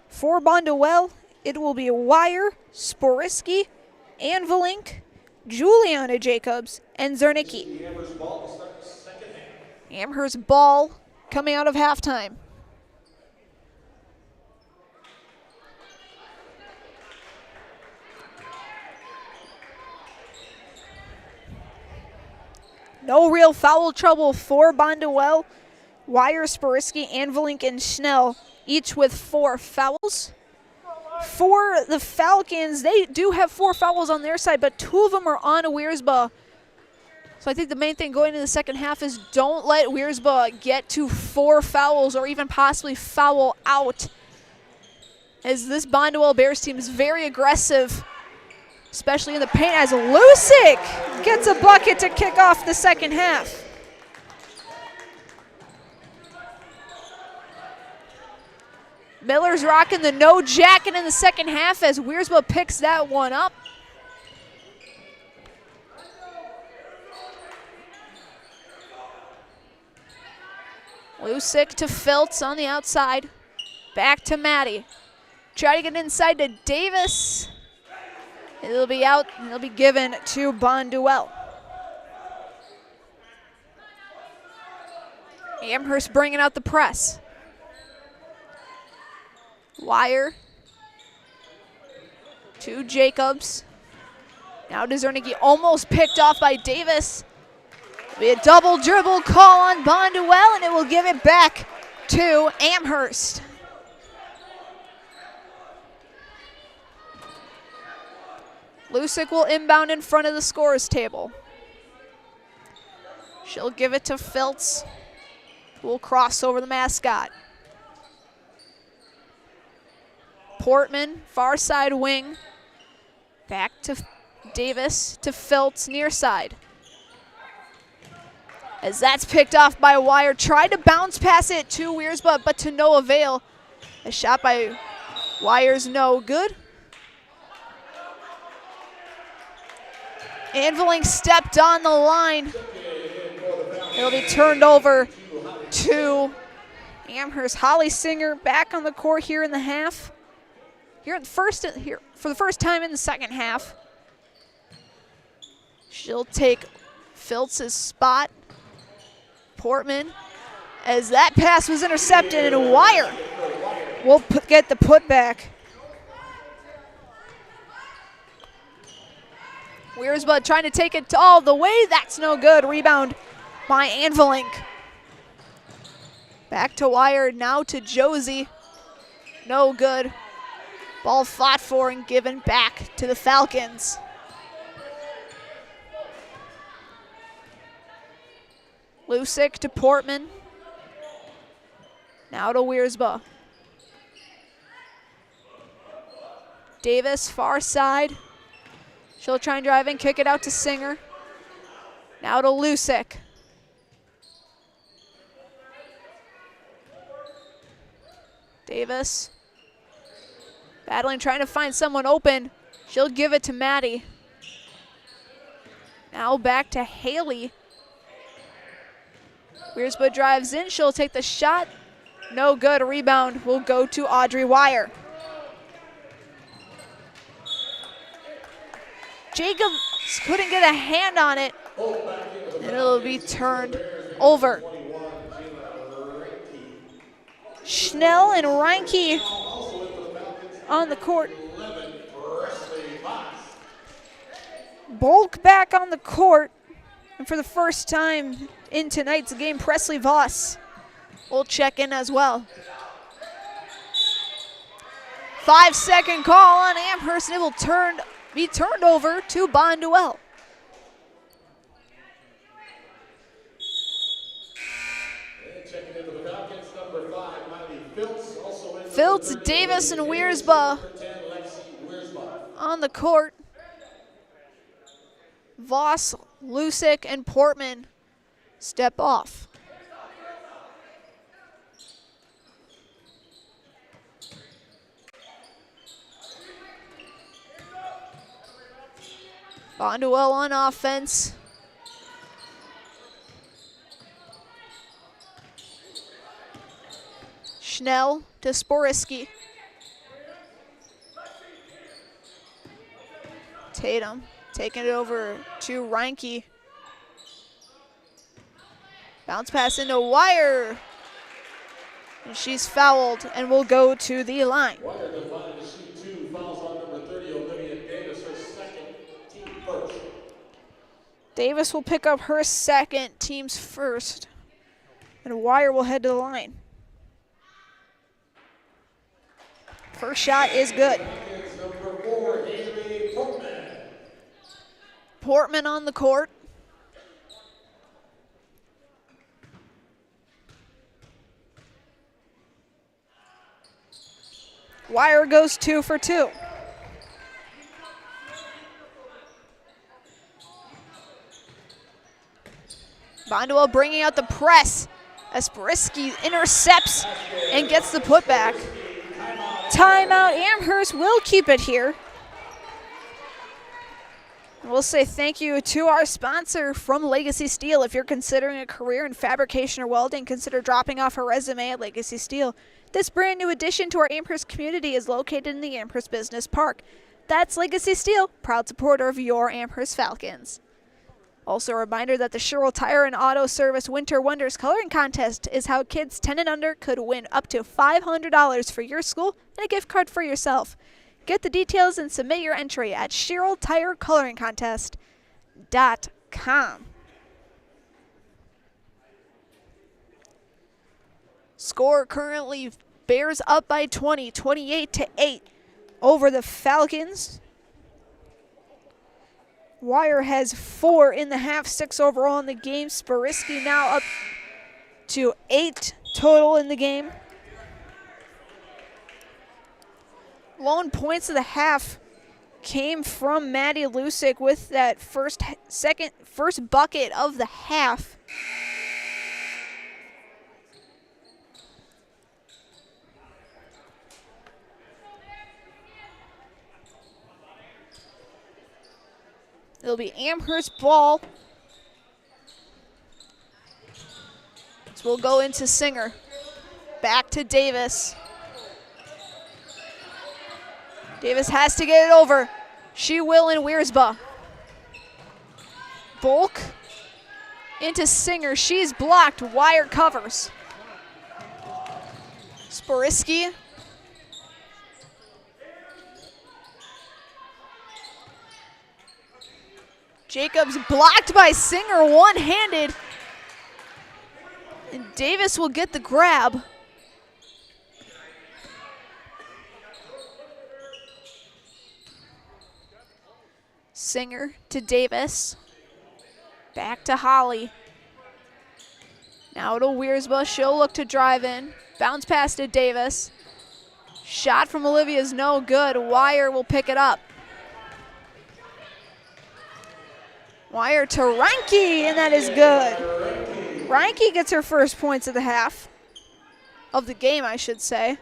For Bonduel, it will be Wire, Sporisky, Anvilink, Juliana Jacobs, and Zernicki. Amherst ball will start the second half. Amherst ball coming out of halftime. No real foul trouble for Bonduel. Wire, Sporisky, Anvilink, and Schnell, each with 4 fouls. For the Falcons, they do have 4 fouls on their side, but 2 of them are on Wiersba. So I think the main thing going into the second half is don't let Wiersba get to 4 fouls or even possibly foul out, as this Bonduel Bears team is very aggressive, especially in the paint, as Lusick gets a bucket to kick off the second half. Miller's rocking the no jacket in the second half as Wiersba picks that one up. Lusick to Filtz on the outside. Back to Maddie. Try to get inside to Davis. It'll be out and it'll be given to Bonduel. Amherst bringing out the press. Wire to Jacobs. Now to Zernicki, almost picked off by Davis. Be a double dribble call on Bonduel, and it will give it back to Amherst. Lusick will inbound in front of the scorers table. She'll give it to Filtz, who will cross over the mascot. Portman, far side wing. Back to Davis, to Filtz, near side. As that's picked off by Wire, tried to bounce pass it to Wiersba, but to no avail. A shot by Wire's no good. Anviling stepped on the line. It'll be turned over to Amherst. Holly Singer back on the court here in the half. Here for the first time in the second half. She'll take Filtz's spot. Portman, as that pass was intercepted, and Wire will get the putback. Wiersbud trying to take it all the way. That's no good. Rebound by Anvilink. Back to Wire, now to Josie. No good. Ball fought for and given back to the Falcons. Lusick to Portman. Now to Wiersba. Davis, far side. She'll try and drive and kick it out to Singer. Now to Lusick. Davis. Battling, trying to find someone open. She'll give it to Maddie. Now back to Haley. Wiersba drives in. She'll take the shot. No good. A rebound will go to Audrey Wire. Jacobs couldn't get a hand on it, and it'll be turned over. Schnell and Reinke on the court. Bulk back on the court, and for the first time in tonight's game, Presley Voss will check in as well. 5-second call on Amherst, and it will be turned over to Bonduel. Filtz, Davis, and Wiersba on the court. Voss, Lusick, and Portman step off. Bonduel on offense. Schnell to Sporiski. Tatum taking it over to Reinke. Bounce pass into Wire. And she's fouled and will go to the line. Wire defended to shoot 2. Fouls on number 30, Olivia Davis, her second, team first. Davis will pick up her second, team's first. And Wire will head to the line. First shot is good. Number 4, Haley Portman. Portman on the court. Wire goes 2 for 2. Bonduel bringing out the press as Sporiski intercepts and gets the putback. Timeout. Amherst will keep it here. We'll say thank you to our sponsor from Legacy Steel. If you're considering a career in fabrication or welding, consider dropping off a resume at Legacy Steel. This brand new addition to our Amherst community is located in the Amherst Business Park. That's Legacy Steel, proud supporter of your Amherst Falcons. Also a reminder that the Sherrill Tire and Auto Service Winter Wonders Coloring Contest is how kids 10 and under could win up to $500 for your school and a gift card for yourself. Get the details and submit your entry at SherrillTireColoringContest.com. Score currently Bears up by 20, 28-8 over the Falcons. Wire has 4 in the half, 6 overall in the game. Sporiski now up to 8 total in the game. Lone points of the half came from Maddie Lusick with that first bucket of the half. It'll be Amherst ball. So we'll go into Singer. Back to Davis. Davis has to get it over. She will in Wiersba. Bulk into Singer. She's blocked. Wire covers. Sporiski. Jacobs blocked by Singer, one-handed. And Davis will get the grab. Singer to Davis. Back to Holly. Now to Wiersba. She'll look to drive in. Bounce pass to Davis. Shot from Olivia is no good. Wire will pick it up. Wire to Reinke, and that is good. Reinke gets her first points of the half. Of the game, I should say.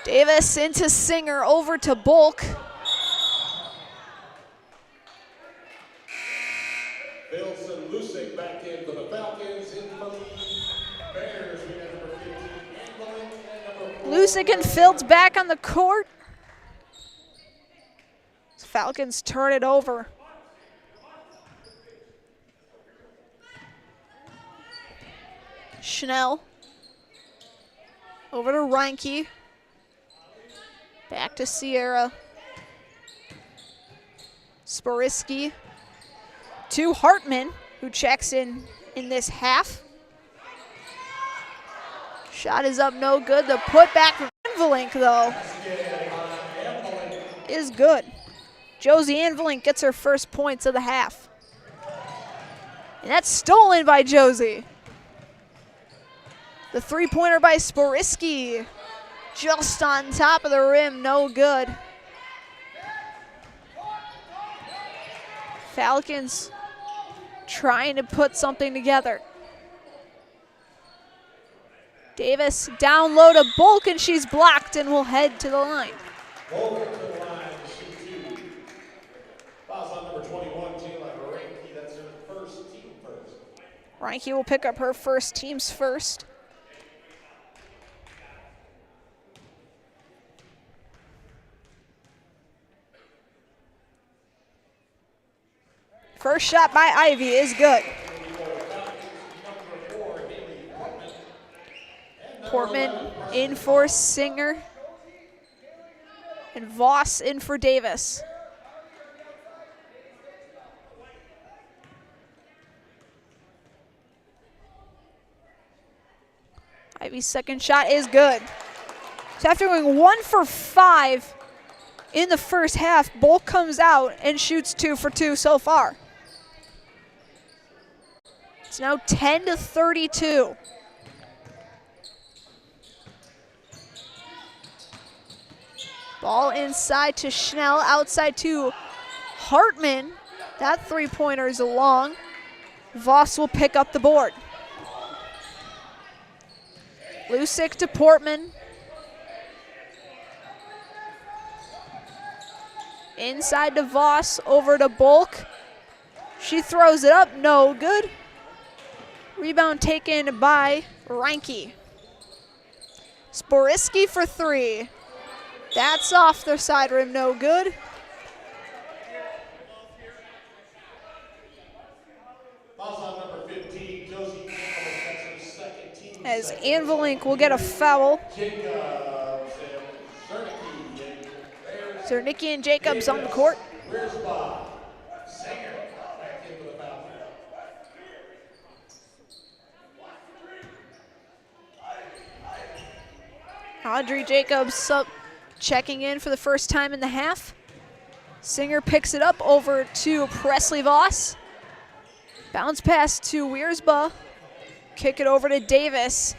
Davis into Singer, over to Bulk. Wilson Lusick back in for the Falcons. In for the Bears, we have number 15, Anglin, and number 4. Lusick and Fields back on the court. Falcons turn it over. Schnell. Over to Reinke. Back to Sierra. Sporiski. To Hartman, who checks in this half. Shot is up, no good. The putback from Envelink, though, is good. Josie Envelink gets her first points of the half. And that's stolen by Josie. The three-pointer by Sporiski. Just on top of the rim, no good. Falcons trying to put something together. Davis down low to Bulk, and she's blocked and will head to the line. Bulk to the line, shoot 2. Fouls on number 21, Taylor Reinke. That's her first, team first. Reinke will pick up her first, team's first. First shot by Ivy is good. Portman in for Singer. And Voss in for Davis. Ivy's second shot is good. So after going 1 for 5 in the first half, Bulk comes out and shoots 2 for 2 so far. It's now 10-32. Ball inside to Schnell, outside to Hartman. That three-pointer is long. Voss will pick up the board. Lusick to Portman. Inside to Voss, over to Bulk. She throws it up, no good. Rebound taken by Reinke. Sporiski for 3. That's off the side rim, no good. Fouls on number 15, Josie Envelink. That's her second, team As second. Envelink will get a foul. Jacobs and Zernicki. Zernicki and Jacobs on the court. Where's Bob? Singer back into the foul. Audrey Jacobs checking in for the first time in the half. Singer picks it up over to Presley Voss. Bounce pass to Wiersba. Kick it over to Davis.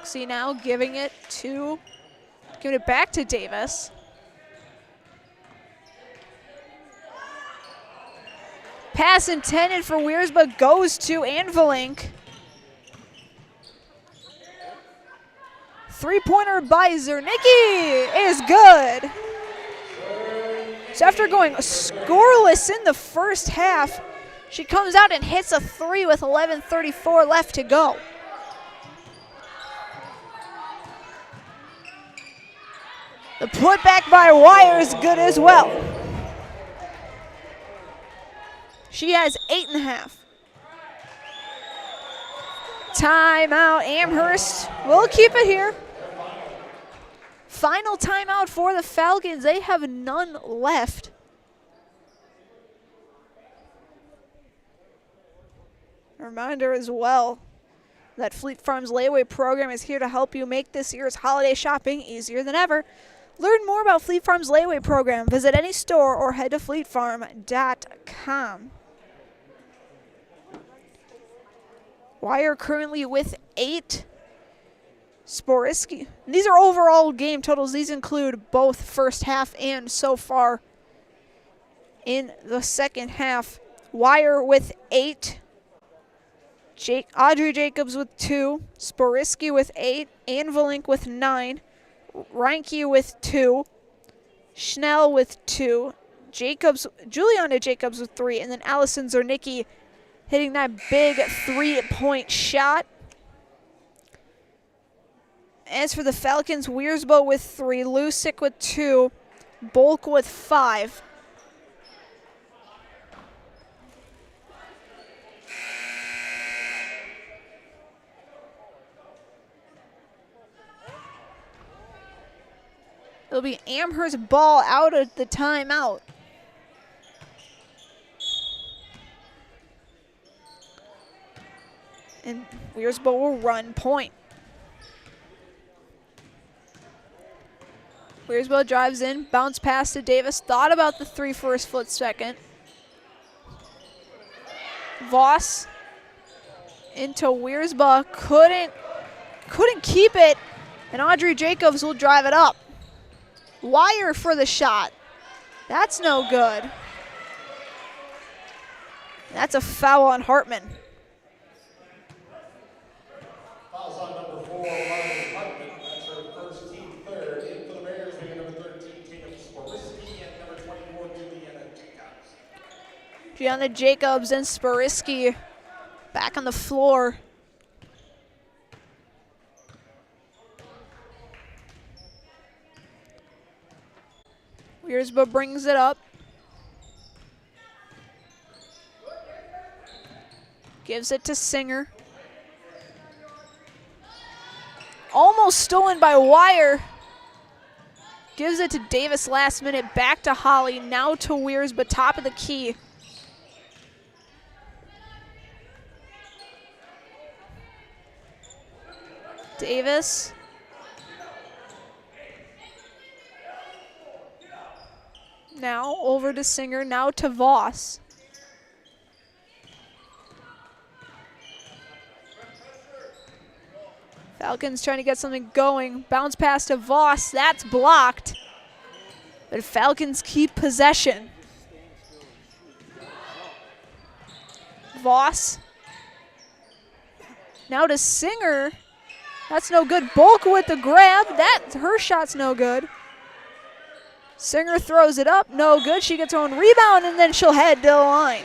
See now giving it back to Davis. Pass intended for Wiersba goes to Anvilink. Three-pointer by Zernicki is good. So after going scoreless in the first half, she comes out and hits a three with 11:34 left to go. The putback by Wire is good as well. She has 8.5. Timeout, Amherst. We'll keep it here. Final timeout for the Falcons. They have none left. A reminder as well that Fleet Farm's layaway program is here to help you make this year's holiday shopping easier than ever. Learn more about Fleet Farm's layaway program. Visit any store or head to fleetfarm.com. Wire currently with 8. Sporiski. These are overall game totals. These include both first half and so far in the second half. Wire with 8. Audrey Jacobs with 2. Sporiski with 8. Anvilink with 9. Reinke with 2. Schnell with 2. Juliana Jacobs with 3. And then Allison Zernicki hitting that big 3-point shot. As for the Falcons, Wiersbo with 3, Lusick with 2, Bolk with 5. It'll be Amherst ball out at the timeout. And Wiersbo will run point. Wiersbo drives in, bounce pass to Davis. Thought about the three for a split second. Voss into Wiersbo, couldn't keep it, and Audrey Jacobs will drive it up. Wire for the shot. That's no good. That's a foul on Hartman. Fouls on number 4, Marvin Hartman. That's her first team third. In for the Bears, we got number 13, Tatum Sporiski, and number 24, Juliana Jacobs. Juliana Jacobs and Sporiski back on the floor. Wiersbo brings it up. Gives it to Singer. Almost stolen by Wire. Gives it to Davis last minute. Back to Holly. Now to Wiersbo, top of the key. Davis. Now over to Singer. Now to Voss. Falcons trying to get something going. Bounce pass to Voss. That's blocked. But Falcons keep possession. Voss. Now to Singer. That's no good. Bolk with the grab. Her shot's no good. Singer throws it up. No good. She gets her own rebound, and then she'll head to the line.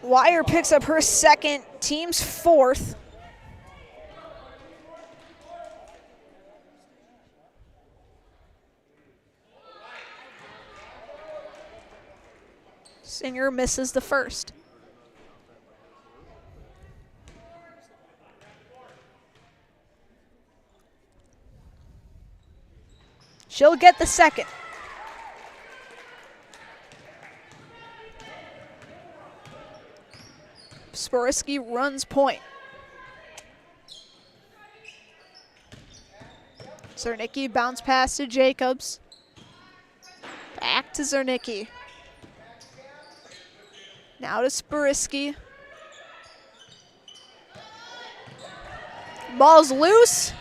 Wire picks up her second, team's fourth. Singer misses the first. She'll get the second. Sporisky runs point. Zernicki bounce pass to Jacobs. Back to Zernicki. Now to Sporisky. Ball's loose.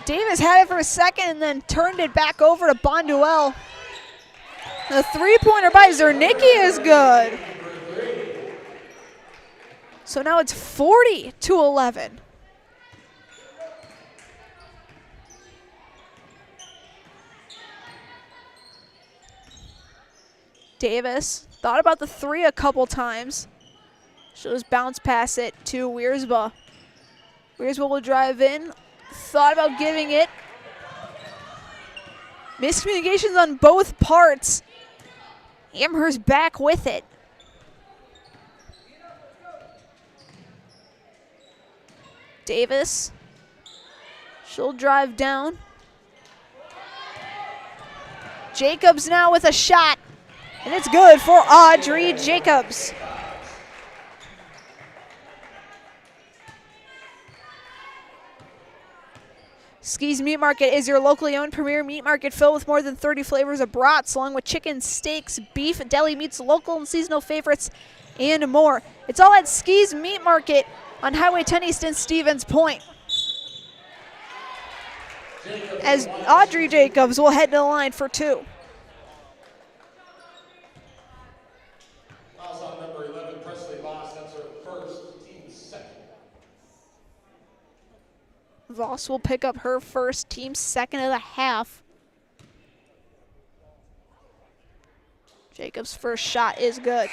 Davis had it for a second and then turned it back over to Bonduel. The three-pointer by Zernicki is good. So now it's 40-11. Davis thought about the three a couple times. She'll just bounce pass it to Wiersba. Wiersba will drive in. Thought about giving it. Miscommunications on both parts. Amherst back with it. Davis. She'll drive down. Jacobs now with a shot. And it's good for Audrey Jacobs. Ski's Meat Market is your locally owned premier meat market filled with more than 30 flavors of brats, along with chicken, steaks, beef, deli meats, local and seasonal favorites, and more. It's all at Ski's Meat Market on Highway 10 East in Stevens Point. As Audrey Jacobs will head to the line for two. Fouls on number 11, Presley Voss. That's her first, team second. Voss will pick up her first, team second of the half. Jacobs' first shot is good.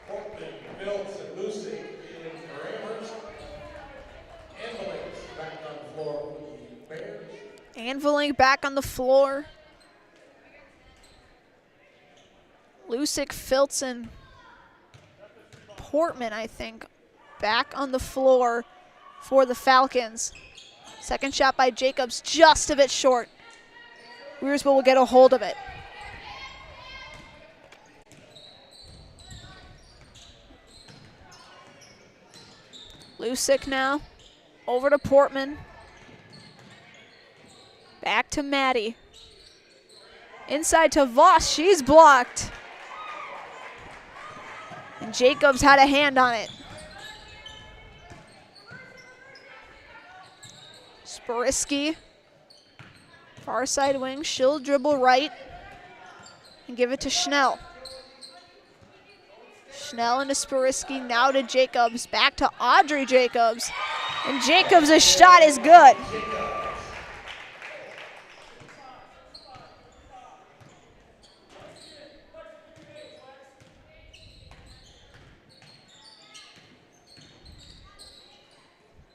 Portman, Mills, and Lucy in for Amherst. Ambulance back on the floor for the Bears. Anviling back on the floor. Lusick, Filton, Portman, I think, back on the floor for the Falcons. Second shot by Jacobs, just a bit short. Wiersba will get a hold of it. Lusick now, over to Portman. Back to Maddie. Inside to Voss, she's blocked. And Jacobs had a hand on it. Sporisky, far side wing, she'll dribble right and give it to Schnell. Schnell into Sporisky, now to Jacobs, back to Audrey Jacobs. And Jacobs' shot is good.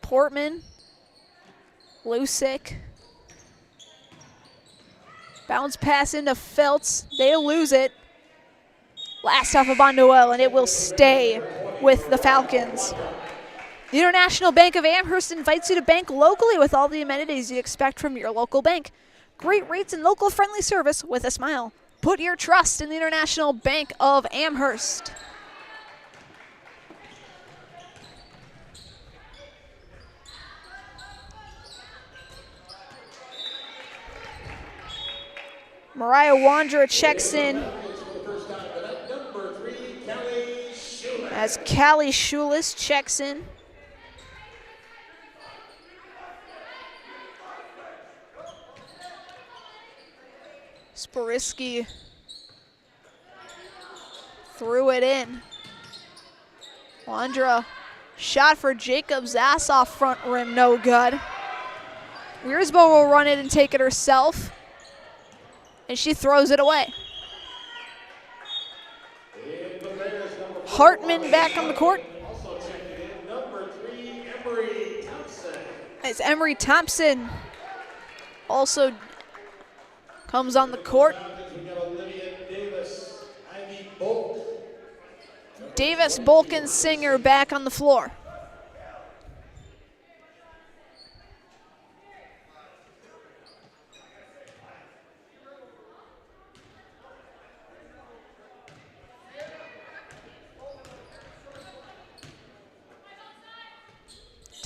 Portman, Lusick. Bounce pass into Feltz. They lose it. Last off of Bonduel, and it will stay with the Falcons. The International Bank of Amherst invites you to bank locally with all the amenities you expect from your local bank. Great rates and local friendly service with a smile. Put your trust in the International Bank of Amherst. Mariah Wandra checks in as Callie Schulis checks in. Sporisky threw it in. Wandra shot for Jacobs, ass off front rim, no good. Wiersba will run it and take it herself. And she throws it away. Hartman back on the court. As Emery Thompson also comes on the court. Davis, Bulk, and Singer back on the floor.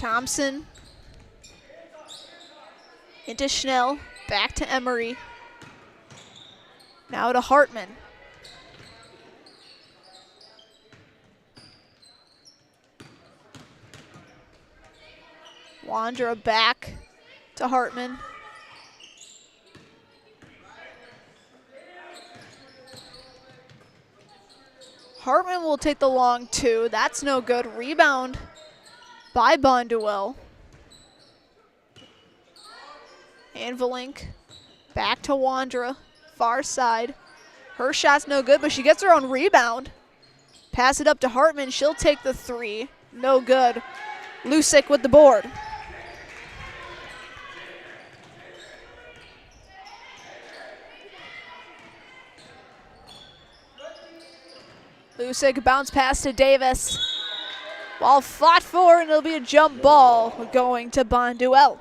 Thompson into Schnell, back to Emery. Now to Hartman. Wandra back to Hartman. Hartman will take the long two. That's no good. Rebound by Bonduel. Anvilink back to Wandra, far side. Her shot's no good, but she gets her own rebound. Pass it up to Hartman. She'll take the three. No good. Lusick with the board. Lusick bounce pass to Davis. Ball fought for, and it'll be a jump ball going to Bonduel.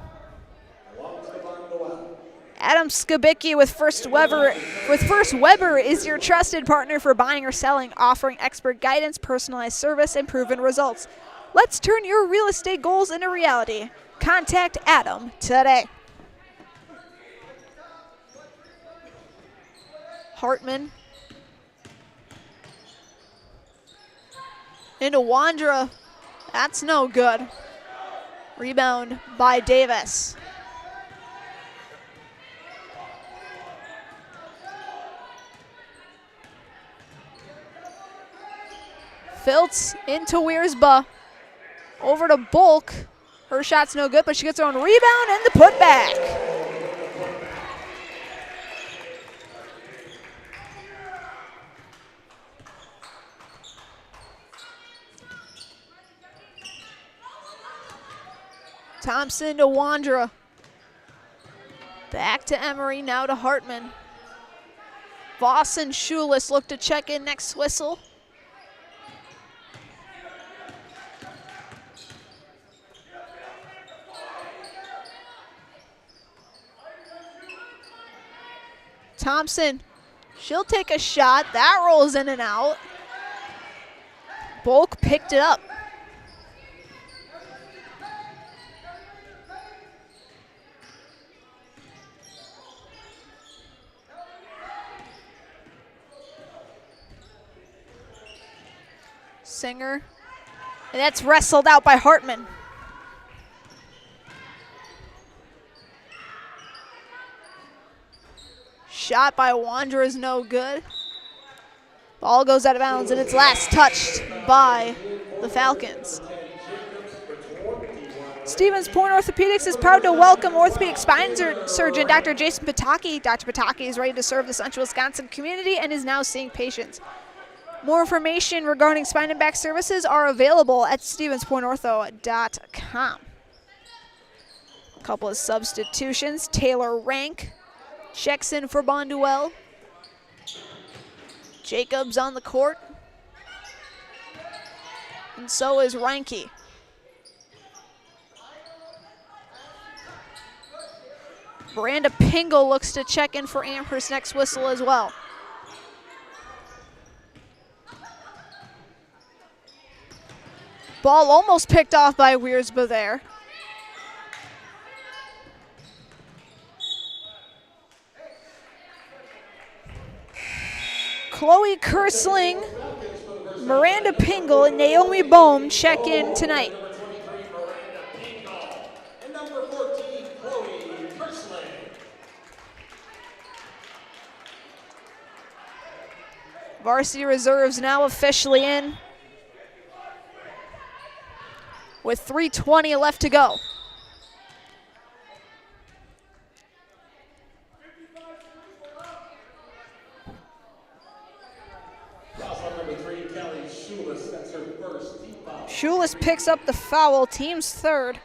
Adam Skibicki with First Weber is your trusted partner for buying or selling, offering expert guidance, personalized service, and proven results. Let's turn your real estate goals into reality. Contact Adam today. Hartman into Wandra. That's no good. Rebound by Davis. Filtz into Wiersba. Over to Bulk. Her shot's no good, but she gets her own rebound and the putback. Thompson to Wandra. Back to Emery, now to Hartman. Voss and Schulis look to check in next whistle. Thompson, she'll take a shot. That rolls in and out. Bulk picked it up. Singer, and that's wrestled out by Hartman. Shot by Wandra is no good. Ball goes out of bounds, and it's last touched by the Falcons. Stevens Point Orthopedics is proud to welcome orthopedic spine surgeon Dr. Jason Pataki. Dr. Pataki is ready to serve the Central Wisconsin community and is now seeing patients. More information regarding spine and back services are available at stevenspointortho.com. A couple of substitutions. Taylor Rank checks in for Bonduel. Jacobs on the court. And so is Reinke. Miranda Pingle looks to check in for Amherst next whistle as well. Ball almost picked off by Wiersba there. Chloe Kersling, Miranda Pingle, and Naomi Bohm check in tonight. And number 14, Chloe Kersling. Varsity reserves now officially in, with 3:20 left to go. Schulis picks up the foul, team's third.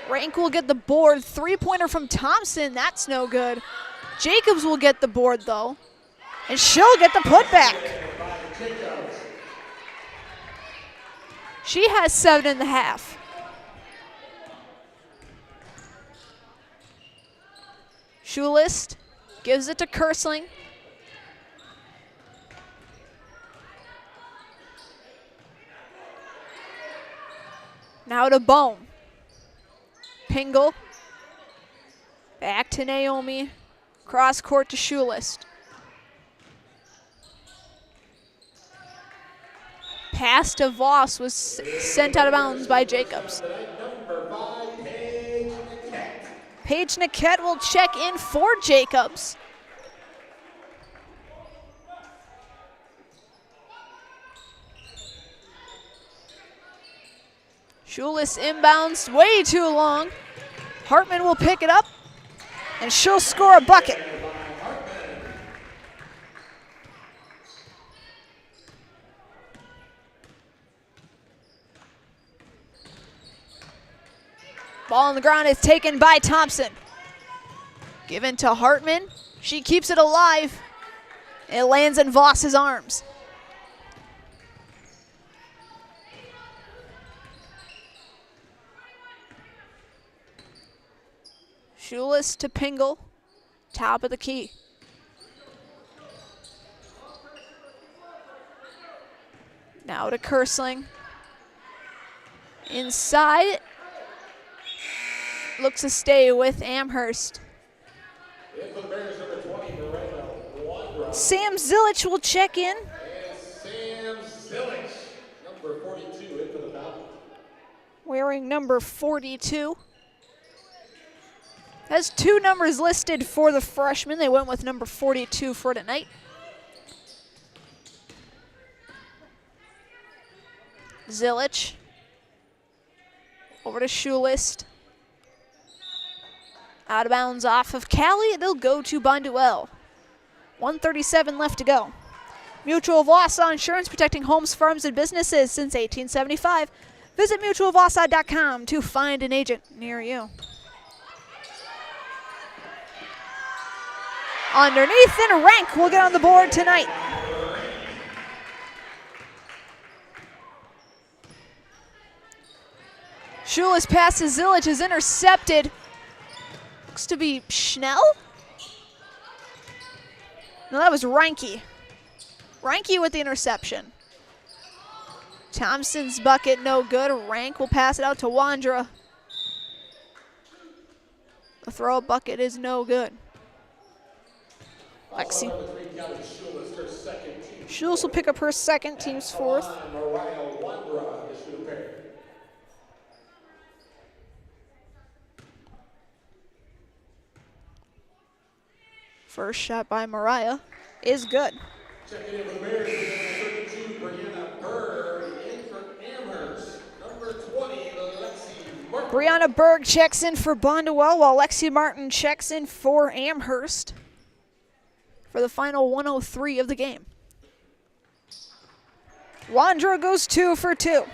Rank will get the board. Three-pointer from Thompson, that's no good. Jacobs will get the board though, and she'll get the putback. She has 7.5. Schulist gives it to Kersling. Now to Bone. Pingle. Back to Naomi. Cross court to Schulist. Pass to Voss was sent out of bounds by Jacobs. Paige Niquette will check in for Jacobs. Schulist inbounds way too long. Hartman will pick it up, and she'll score a bucket. Ball on the ground is taken by Thompson. Given to Hartman. She keeps it alive. It lands in Voss's arms. Schulist to Pingle. Top of the key. Now to Kersling. Inside. Looks to stay with Amherst. Sam Zilich will check in. Sam Zilich, number 42, in for the Falcons. Wearing number 42. Has 2 numbers listed for the freshman. They went with number 42 for tonight. Zilich. Over to Schulist. Out of bounds off of Callie. It'll go to Bonduel. 1:37 left to go. Mutual of Wausau Insurance, protecting homes, farms, and businesses since 1875. Visit mutualofwausau.com to find an agent near you. Underneath, and Rank will get on the board tonight. Schulist pass to Zilich is intercepted. Looks to be Schnell? No, that was Reinke. Reinke with the interception. Thompson's bucket, no good. Rank will pass it out to Wandra. The throw bucket is no good. Lexi. Schulist will pick up her second, team's fourth. First shot by Mariah is good. Checking in for the Bears, number 32, Brianna Berg, in for Amherst. Number 20, Lexi Martin. Brianna Berg checks in for Bonduel, while Lexi Martin checks in for Amherst for the final 1:03 of the game. Wandra goes 2 for 2.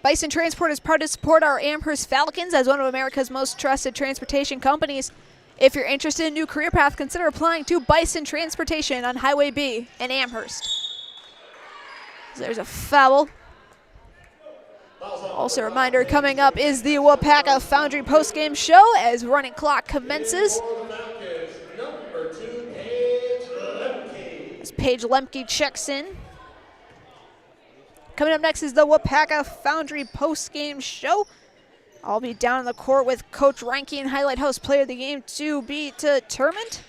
Bison Transport is proud to support our Amherst Falcons as one of America's most trusted transportation companies. If you're interested in a new career path, consider applying to Bison Transportation on Highway B in Amherst. There's a foul. Also a reminder, coming up is the WIAA Foundry postgame show as running clock commences. As Paige Lemke checks in. Coming up next is the WIAA Foundry postgame show. I'll be down on the court with Coach Reinke and highlight host player of the game to be determined.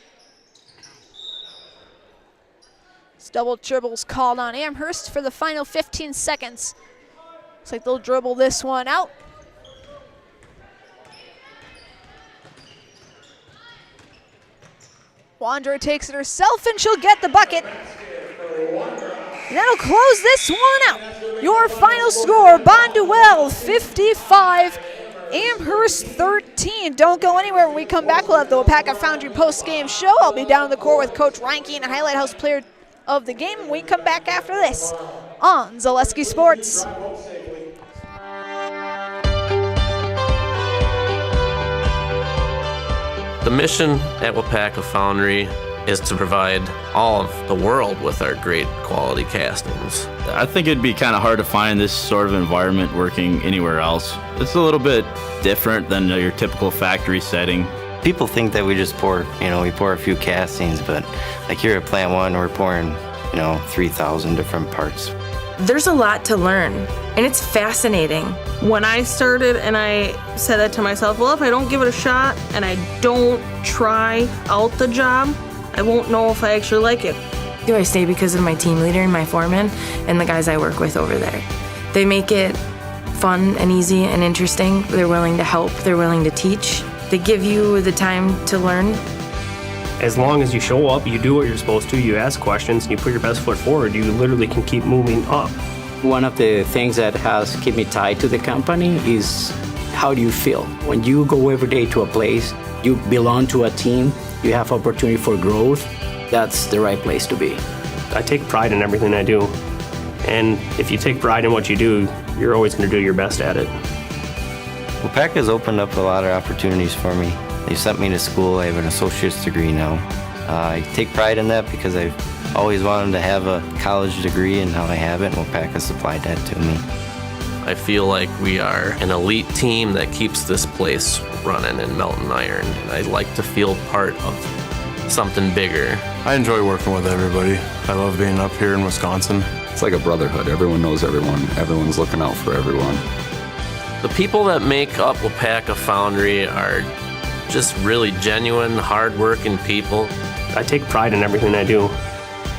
It's double dribbles called on Amherst for the final 15 seconds. Looks like they'll dribble this one out. Wandra takes it herself and she'll get the bucket. And that'll close this one out. Your final score, Bonduel 55, Amherst 13. Don't go anywhere. When we come back, we'll have the WIAA Foundry post-game show. I'll be down on the court with Coach Reinke and a highlight house player of the game. When we come back after this on Zaleski Sports. The mission at WIAA Foundry is to provide all of the world with our great quality castings. I think it'd be kind of hard to find this sort of environment working anywhere else. It's a little bit different than your typical factory setting. People think that we just pour a few castings, but like here at Plant 1, we're pouring, 3,000 different parts. There's a lot to learn, and it's fascinating. When I started and I said that to myself, well, if I don't give it a shot and I don't try out the job, I won't know if I actually like it. I stay because of my team leader and my foreman and the guys I work with over there. They make it fun and easy and interesting. They're willing to help, they're willing to teach. They give you the time to learn. As long as you show up, you do what you're supposed to, you ask questions, and you put your best foot forward, you literally can keep moving up. One of the things that has kept me tied to the company is how do you feel? When you go every day to a place, you belong to a team, you have opportunity for growth, that's the right place to be. I take pride in everything I do. And if you take pride in what you do, you're always going to do your best at it. WIAA has opened up a lot of opportunities for me. They sent me to school. I have an associate's degree now. I take pride in that because I've always wanted to have a college degree, and now I have it, and WIAA has supplied that to me. I feel like we are an elite team that keeps this place running in Melton Iron, and I like to feel part of something bigger. I enjoy working with everybody. I love being up here in Wisconsin. It's like a brotherhood. Everyone knows everyone. Everyone's looking out for everyone. The people that make up WIAA Foundry are just really genuine, hard-working people. I take pride in everything I do.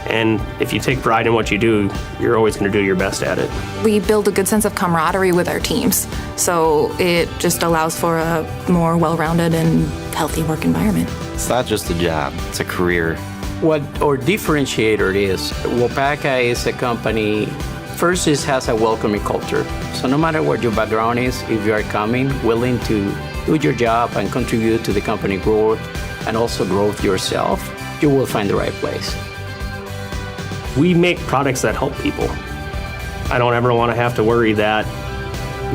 And if you take pride in what you do, you're always going to do your best at it. We build a good sense of camaraderie with our teams, so it just allows for a more well-rounded and healthy work environment. It's not just a job, it's a career. What our differentiator is, WIAA is a company, first it has a welcoming culture. So no matter what your background is, if you are coming, willing to do your job and contribute to the company growth and also growth yourself, you will find the right place. We make products that help people. I don't ever want to have to worry that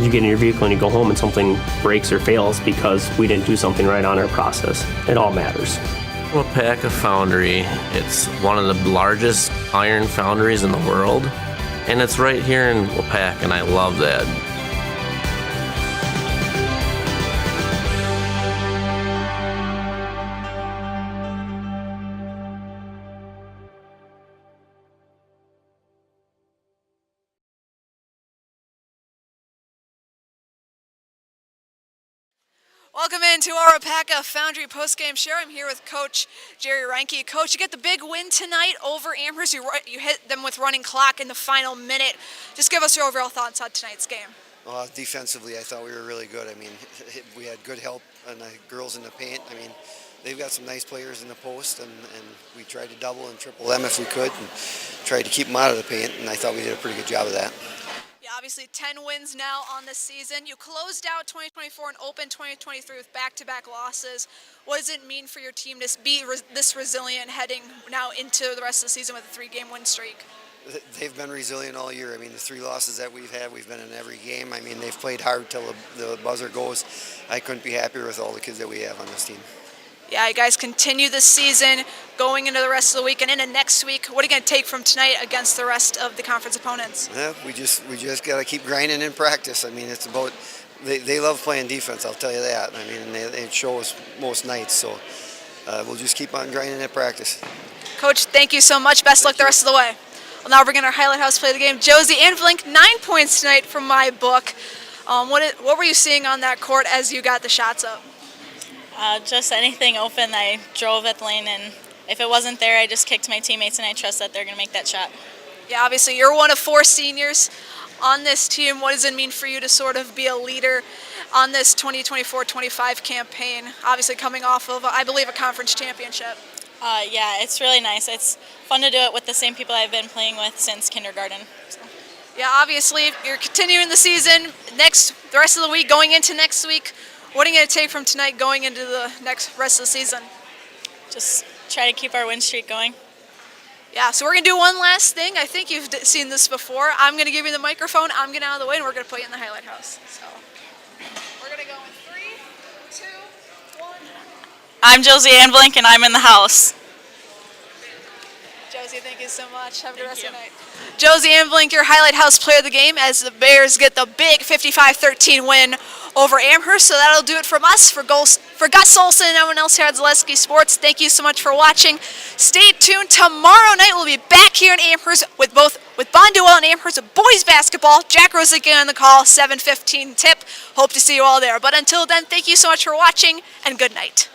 you get in your vehicle and you go home and something breaks or fails because we didn't do something right on our process. It all matters. WIAA Foundry, it's one of the largest iron foundries in the world, and it's right here in WIAA, and I love that. Welcome into our WIAA Foundry postgame show. I'm here with Coach Jerry Reinke. Coach, you get the big win tonight over Amherst. You hit them with running clock in the final minute. Just give us your overall thoughts on tonight's game. Defensively, I thought we were really good. I mean, we had good help on the girls in the paint. I mean, they've got some nice players in the post, and we tried to double and triple them if we could, and tried to keep them out of the paint, and I thought we did a pretty good job of that. Yeah, obviously 10 wins now on the season. You closed out 2024 and opened 2023 with back-to-back losses. What does it mean for your team to be this resilient heading now into the rest of the season with a 3-game win streak? They've been resilient all year. I mean, the 3 losses that we've had, we've been in every game. I mean, they've played hard till the buzzer goes. I couldn't be happier with all the kids that we have on this team. Yeah, you guys continue this season going into the rest of the week and into next week. What are you going to take from tonight against the rest of the conference opponents? Yeah, we just got to keep grinding in practice. I mean, it's about they love playing defense. I'll tell you that. I mean, it shows most nights. So we'll just keep on grinding in practice. Coach, thank you so much. Best luck the rest of the way. Well, now we're going to highlight house play of the game. Josie Anvlink, 9 points tonight from my book. What were you seeing on that court as you got the shots up? Just anything open. I drove at the lane, and if it wasn't there, I just kicked my teammates, and I trust that they're going to make that shot. Yeah, obviously you're one of 4 seniors on this team. What does it mean for you to sort of be a leader on this 2024-25 campaign, obviously coming off of, I believe, a conference championship? Yeah, it's really nice. It's fun to do it with the same people I've been playing with since kindergarten. So. Yeah, obviously you're continuing the season, the rest of the week, going into next week. What are you going to take from tonight going into the rest of the season? Just try to keep our win streak going. Yeah, so we're going to do one last thing. I think you've seen this before. I'm going to give you the microphone. I'm getting out of the way, and we're going to put you in the highlight house. So we're going to go in 3, 2, 1. I'm Josie Anvlink, and I'm in the house. Josie, thank you so much. Have a good rest of your night. Josie Anvlink, your highlight house player of the game as the Bears get the big 55-13 win over Amherst. So that'll do it from us for For Gus Olson and everyone else here at Zaleski Sports, thank you so much for watching. Stay tuned. Tomorrow night we'll be back here in Amherst with Bonduel and Amherst boys basketball. Jack Rose again on the call, 7:15 tip. Hope to see you all there. But until then, thank you so much for watching, and good night.